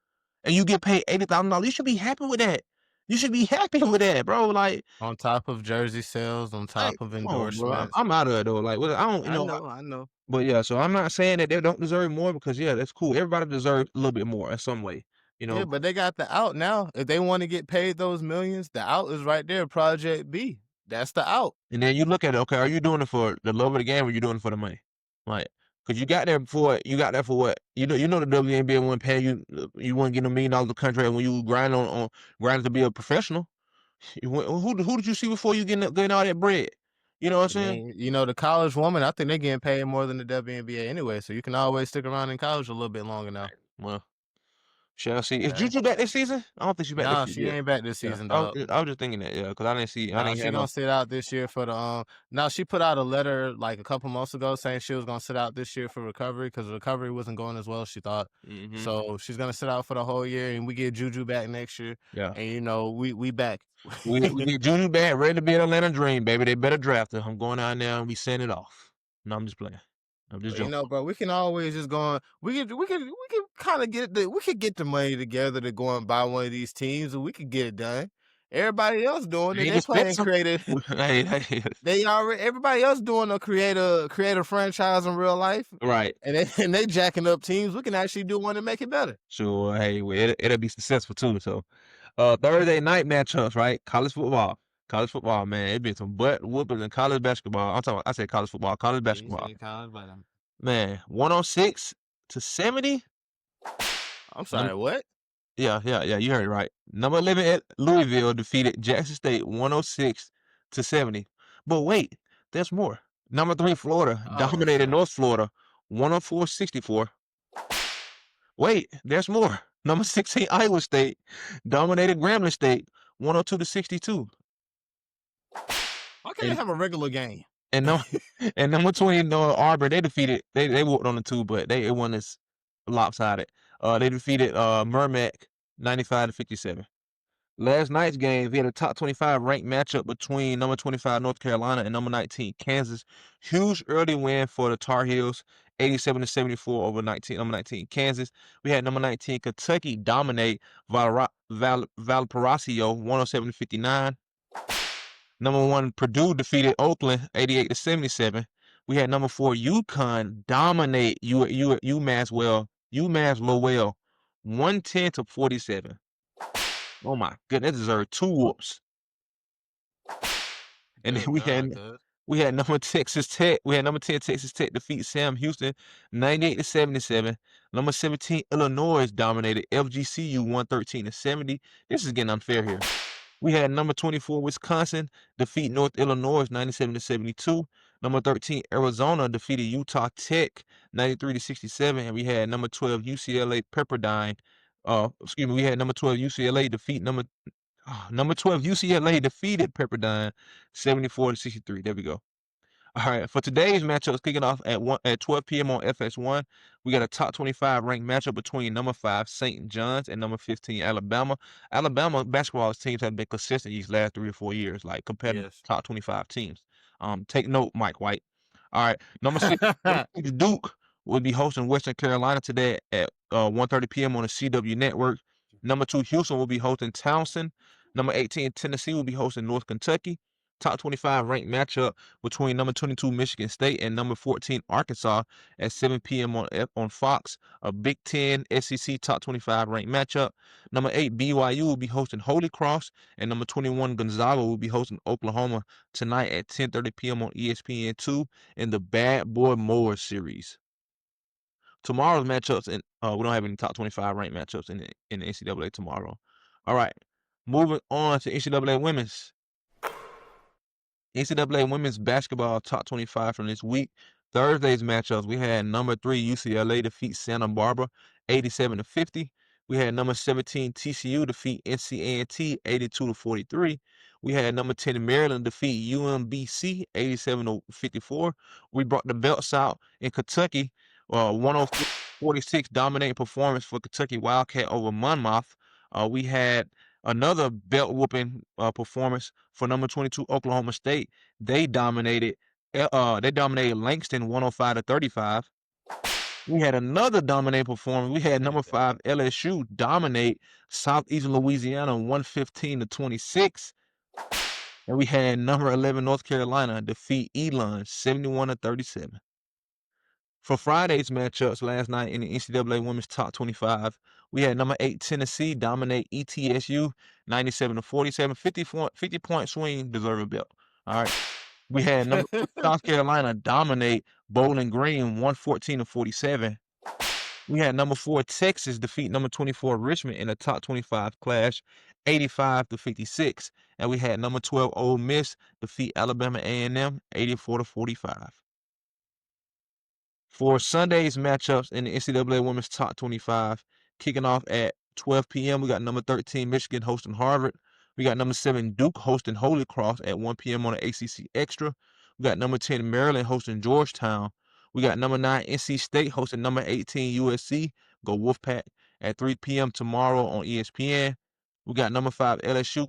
and you get paid $80,000. You should be happy with that. You should be happy with that, bro. Like, On top of jersey sales, on top of come on, bro. endorsements. I'm out of it though. Like, I don't, I know. but yeah. So I'm not saying that they don't deserve more, because yeah, that's cool. Everybody deserves a little bit more in some way, you Yeah, know. but they got the out now. If they want to get paid those millions, the out is right there. Project B. That's the out. And then you look at it. Okay, are you doing it for the love of the game, or are you doing it for the money? Like, because you got there for what? You know the WNBA wouldn't pay you. You wouldn't get $1 million a contract when you grind to be a professional. Who did you see before you getting all that bread? You know what I'm I saying? mean, the college woman, I think they're getting paid more than the WNBA anyway, so you can always stick around in college a little bit longer now. Well, shall see. Is Yeah. Juju back this season? I don't think she's back this Nah, season she yet. ain't back this Yeah, season, I dog. was, I was just thinking that, yeah, because I didn't see. I Nah, didn't she have gonna no. sit out this year for the Now she put out a letter like a couple months ago saying she was gonna sit out this year for recovery because recovery wasn't going as well as she thought. Mm-hmm. So she's gonna sit out for the whole year, and we get Juju back next year. Yeah, And we back. we get Juju back, ready to be an Atlanta Dream, baby. They better draft her. I'm going out now and we send it off. No, I'm just playing. I'm just joking. Bro, we can always just go on. We can kind of we could get the money together to go and buy one of these teams, and we could get it done. Everybody else doing it. Ain't They playing expensive. creative. Everybody else doing a creative franchise in real life, Right. and they jacking up teams. We can actually do one and make it better. So hey, it'll be successful too. So, Thursday night matchups, right? College football, man. It been some butt whooping in college basketball. I said college football, college basketball. Man, 106-70. I'm sorry, what? Yeah. You heard it right. Number 11 at Louisville defeated Jackson State 106-70. But wait, there's more. Number 3 Florida dominated snap. North Florida 104-64. Wait, there's more. Number 16 Iowa State dominated Grambling State 102-62. Why can't they have a regular game? And number 20 Auburn, they whooped on the 2, but it wasn't as lopsided. They defeated Merrimack 95-57. Last night's game, we had a top 25 ranked matchup between number 25 North Carolina and number 19 Kansas. Huge early win for the Tar Heels, 87-74 over number 19 Kansas. We had number 19 Kentucky dominate Valparaiso 107-59. Number 1 Purdue defeated Oakland 88-77. We had number 4 UConn dominate UMass Lowell 110-47. Oh my goodness, that deserved 2 whoops. And then We had number Texas Tech. We had number 10 Texas Tech defeat Sam Houston 98-77. Number 17 Illinois dominated FGCU 113-70. This is getting unfair here. We had number 24 Wisconsin defeat North Illinois 97-72. Number 13 Arizona defeated Utah Tech 93-67, and we had number 12 UCLA Pepperdine. We had number 12 UCLA defeat number 12 UCLA defeated Pepperdine 74-63. There we go. All right, for today's matchups kicking off at 12 p.m. on FS1, we got a top 25 ranked matchup between number 5 St. John's and number 15 Alabama. Alabama basketball teams have been consistent these last 3 or 4 years, like compared to Yes. top 25 teams. Take note, Mike White. All right, number 6 Duke will be hosting Western Carolina today at 1:30 p.m. on the CW Network. Number 2 Houston will be hosting Towson. Number 18 Tennessee will be hosting North Kentucky. Top 25 ranked matchup between number 22 Michigan State and number 14 Arkansas at 7 p.m. on Fox. A Big Ten SEC top 25 ranked matchup. Number 8 BYU will be hosting Holy Cross, and number 21 Gonzaga will be hosting Oklahoma tonight at 10:30 p.m. on ESPN2 in the Bad Boy Moore series. Tomorrow's matchups, and we don't have any top 25 ranked matchups in the NCAA tomorrow. All right, moving on to NCAA women's. NCAA women's basketball top 25 from this week. Thursday's matchups, we had number 3 UCLA defeat Santa Barbara 87-50. We had number 17 TCU defeat NCAA 82-43. We had number 10 Maryland defeat UMBC 87-54. We brought the belts out in Kentucky. 104-46 dominating performance for Kentucky Wildcat over Monmouth. We had another belt whooping performance for number 22 Oklahoma State. They dominated Langston 105-35. We had another dominating performance. We had number 5 LSU dominate Southeastern Louisiana 115-26. And we had number 11 North Carolina defeat Elon 71-37. For Friday's matchups last night in the NCAA Women's Top 25, we had number 8 Tennessee dominate ETSU 97-47, 50-point swing, deserve a belt. All right. We had number 3 South Carolina dominate Bowling Green 114-47. We had number 4 Texas defeat number 24 Richmond in a top 25 clash 85-56. And we had number 12 Ole Miss defeat Alabama A&M 84-45. For Sunday's matchups in the NCAA Women's Top 25, kicking off at 12 p.m., we got number 13 Michigan hosting Harvard. We got number 7 Duke hosting Holy Cross at 1 p.m. on the ACC Extra. We got number 10 Maryland hosting Georgetown. We got number 9 NC State hosting number 18 USC. Go Wolfpack at 3 p.m. tomorrow on ESPN. We got number 5 LSU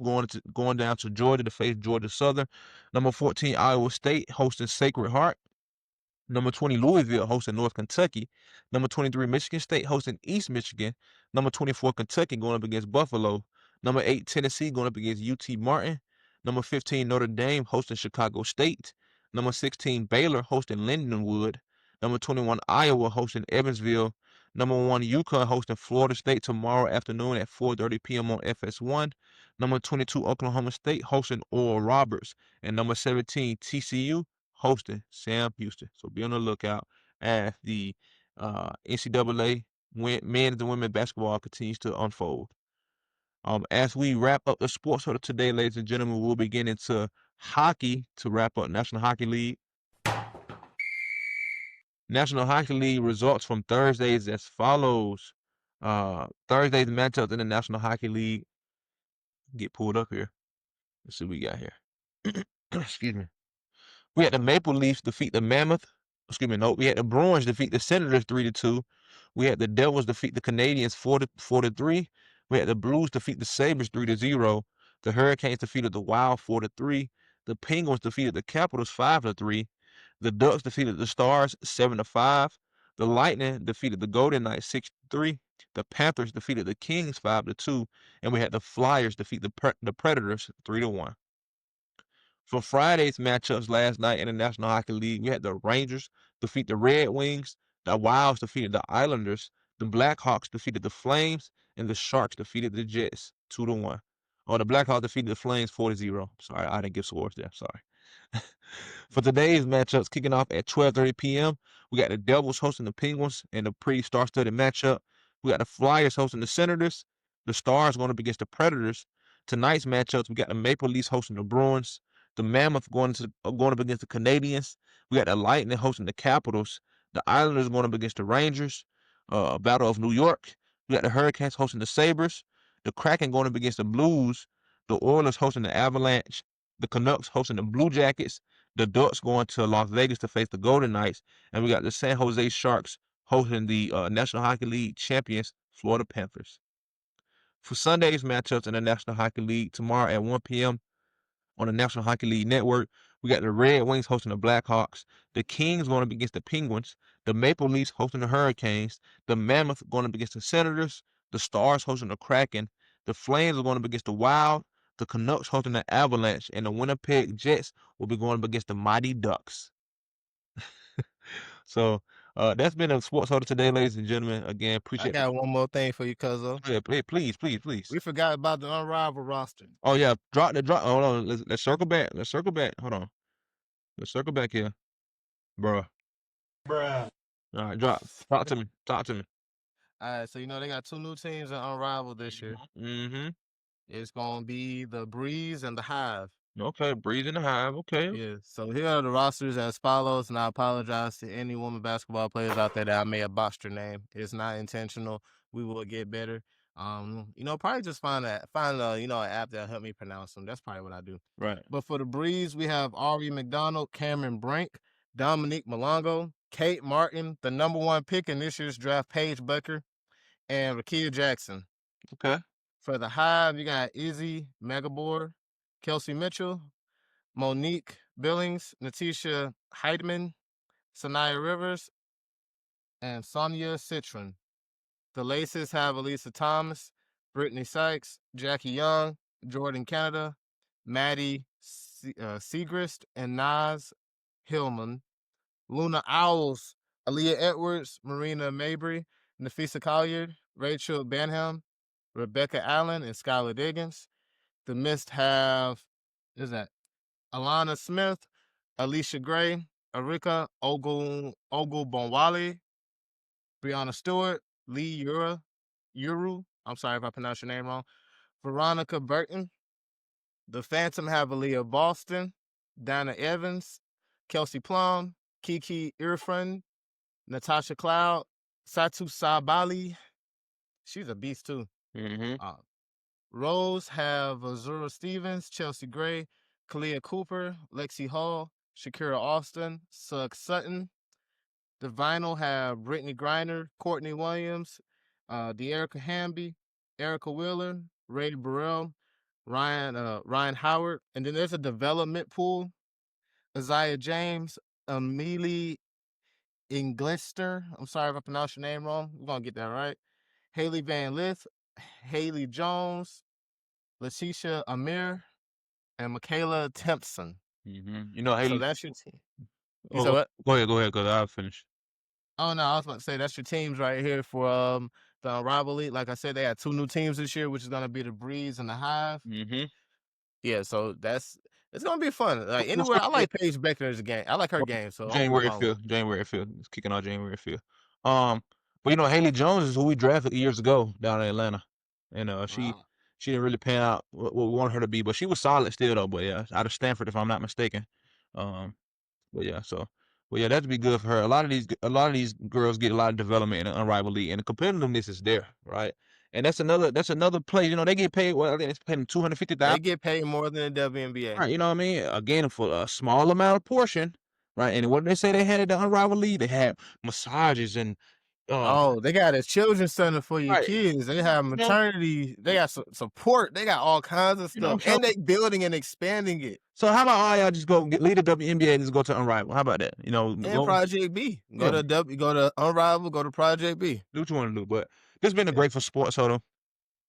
going down to Georgia to face Georgia Southern. Number 14 Iowa State hosting Sacred Heart. Number 20, Louisville hosting North Kentucky. Number 23, Michigan State hosting East Michigan. Number 24, Kentucky going up against Buffalo. Number 8, Tennessee going up against UT Martin. Number 15, Notre Dame hosting Chicago State. Number 16, Baylor hosting Lindenwood. Number 21, Iowa hosting Evansville. Number 1, UConn hosting Florida State tomorrow afternoon at 4:30 p.m. on FS1. Number 22, Oklahoma State hosting Oral Roberts. And number 17, TCU hosting Sam Houston. So be on the lookout as the NCAA men's and women's basketball continues to unfold. As we wrap up the sports huddle today, ladies and gentlemen, we'll begin into hockey to wrap up National Hockey League. National Hockey League results from Thursdays as follows. Thursday's matchups in the National Hockey League get pulled up here. Let's see what we got here. Excuse me. We had the Maple Leafs defeat the Mammoth. We had the Bruins defeat the Senators 3-2. We had the Devils defeat the Canadiens 4-3. We had the Blues defeat the Sabres 3-0. The Hurricanes defeated the Wild 4-3. The Penguins defeated the Capitals 5-3. The Ducks defeated the Stars 7-5. The Lightning defeated the Golden Knights 6-3. The Panthers defeated the Kings 5-2. And we had the Flyers defeat the Predators 3-1. For Friday's matchups last night in the National Hockey League, we had the Rangers defeat the Red Wings, the Wilds defeated the Islanders, the Blackhawks defeated the Flames, and the Sharks defeated the Jets 2-1. Oh, the Blackhawks defeated the Flames 4-0. Sorry, I didn't give scores there. Sorry. For today's matchups, kicking off at 12:30 p.m., we got the Devils hosting the Penguins in a pretty star-studded matchup. We got the Flyers hosting the Senators. The Stars going up against the Predators. Tonight's matchups, we got the Maple Leafs hosting the Bruins. The Mammoth going up against the Canadiens. We got the Lightning hosting the Capitals. The Islanders going up against the Rangers. Battle of New York. We got the Hurricanes hosting the Sabres. The Kraken going up against the Blues. The Oilers hosting the Avalanche. The Canucks hosting the Blue Jackets. The Ducks going to Las Vegas to face the Golden Knights. And we got the San Jose Sharks hosting the National Hockey League champions, Florida Panthers. For Sunday's matchups in the National Hockey League tomorrow at 1 p.m. on the National Hockey League Network, we got the Red Wings hosting the Blackhawks, the Kings going up against the Penguins, the Maple Leafs hosting the Hurricanes, the Mammoth going up against the Senators, the Stars hosting the Kraken, the Flames are going up against the Wild, the Canucks hosting the Avalanche, and the Winnipeg Jets will be going up against the Mighty Ducks. So that's been a Sports Huddle today, ladies and gentlemen. Again, I appreciate got one more thing for you, Cuzzo. Yeah, please. We forgot about the unrivaled roster. Oh yeah, drop. Hold on, let's circle back. Hold on, let's circle back here, bro. All right, Talk to me. All right, so they got 2 new teams in unrivaled this year. Mm-hmm. It's gonna be the Breeze and the Hive. Okay, Breeze in the Hive. Okay. Yeah. So here are the rosters as follows, and I apologize to any women basketball players out there that I may have botched your name. It's not intentional. We will get better. Probably just find an app that'll help me pronounce them. That's probably what I do. Right. But for the Breeze, we have Ari McDonald, Cameron Brink, Dominique Malongo, Kate Martin, the number 1 pick in this year's draft, Paige Becker, and Rakia Jackson. Okay. For the Hive, you got Izzy Megabor, Kelsey Mitchell, Monique Billings, Natisha Heidman, Sanaya Rivers, and Sonia Citron. The Laces have Elisa Thomas, Brittany Sykes, Jackie Young, Jordan Canada, Maddie Segrist, and Naz Hillman. Luna Owls, Aaliyah Edwards, Marina Mabry, Nafisa Collier, Rachel Benham, Rebecca Allen, and Skylar Diggins. The Mist have, Alana Smith, Alicia Gray, Arika Ogunbonwale, Brianna Stewart, Lee Uru. I'm sorry if I pronounced your name wrong. Veronica Burton. The Phantom have Aaliyah Boston, Dana Evans, Kelsey Plum, Kiki Irfan, Natasha Cloud, Satu Sabali. She's a beast too. Mm-hmm. Rose have Azura Stevens, Chelsea Gray, Kalia Cooper, Lexi Hall, Shakira Austin, Sugg Sutton. The Vinyl have Brittany Griner, Courtney Williams, De'Erica Hamby, Erica Wheeler, Ray Burrell, Ryan Howard. And then there's a development pool. Isaiah James, Amelie Inglister. I'm sorry if I pronounced your name wrong. We're going to get that right. Haley Van Lith, Haley Jones, Letitia Amir, and Michaela Tempson. Mm-hmm. Haley. So that's your team. You said what? Go ahead, because I'll finish. Oh, no, I was about to say that's your teams right here for the Rival League. Like I said, they had 2 new teams this year, which is going to be the Breeze and the Hive. Mm-hmm. Yeah, so it's going to be fun. Like anywhere, I like Paige Beckner's game. I like her game. So January 5th. It's kicking off January 5th. But Haley Jones is who we drafted years ago down in Atlanta, and she didn't really pan out what we wanted her to be, but she was solid still though. But yeah, out of Stanford if I'm not mistaken. But yeah, that'd be good for her. A lot of these girls get a lot of development in the unrivaled league, and the competitiveness is there, right? And that's another play. They get paid. Well, I think it's paid them $250,000. They get paid more than the WNBA, right? You know what I mean? Again, for a small amount of portion, right? And what did they say they had at the unrivaled league? They had massages and they got a children's center for your kids. They have maternity. They got support. They got all kinds of stuff, and they building and expanding it. So how about all y'all just lead the WNBA and just go to Unrivaled? How about that? And Project B. Go to Unrivaled. Go to Project B. Do what you want to do. But this has been a Grateful Sports Huddle.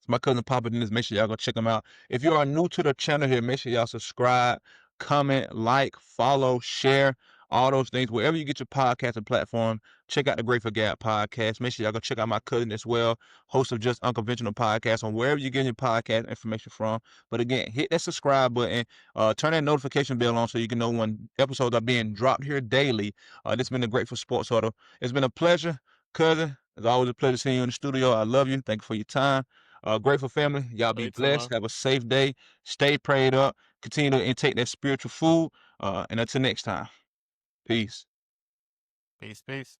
It's my cousin Papa Dennis. Make sure y'all go check him out. If you are new to the channel here, make sure y'all subscribe, comment, like, follow, share. all those things. Wherever you get your podcasting platform, check out the Grateful Gab Podcast. Make sure y'all go check out my cousin as well, host of Just Unconventional Podcast, on wherever you're getting your podcast information from. But again, hit that subscribe button, turn that notification bell on so you can know when episodes are being dropped here daily. This has been the Grateful Sports Huddle. It's been a pleasure, cousin. It's always a pleasure seeing you in the studio. I love you. Thank you for your time. Grateful family, y'all Love be you too, blessed. man. Have a safe day. Stay prayed up. Continue to intake that spiritual food. And until next time, peace. Peace, peace.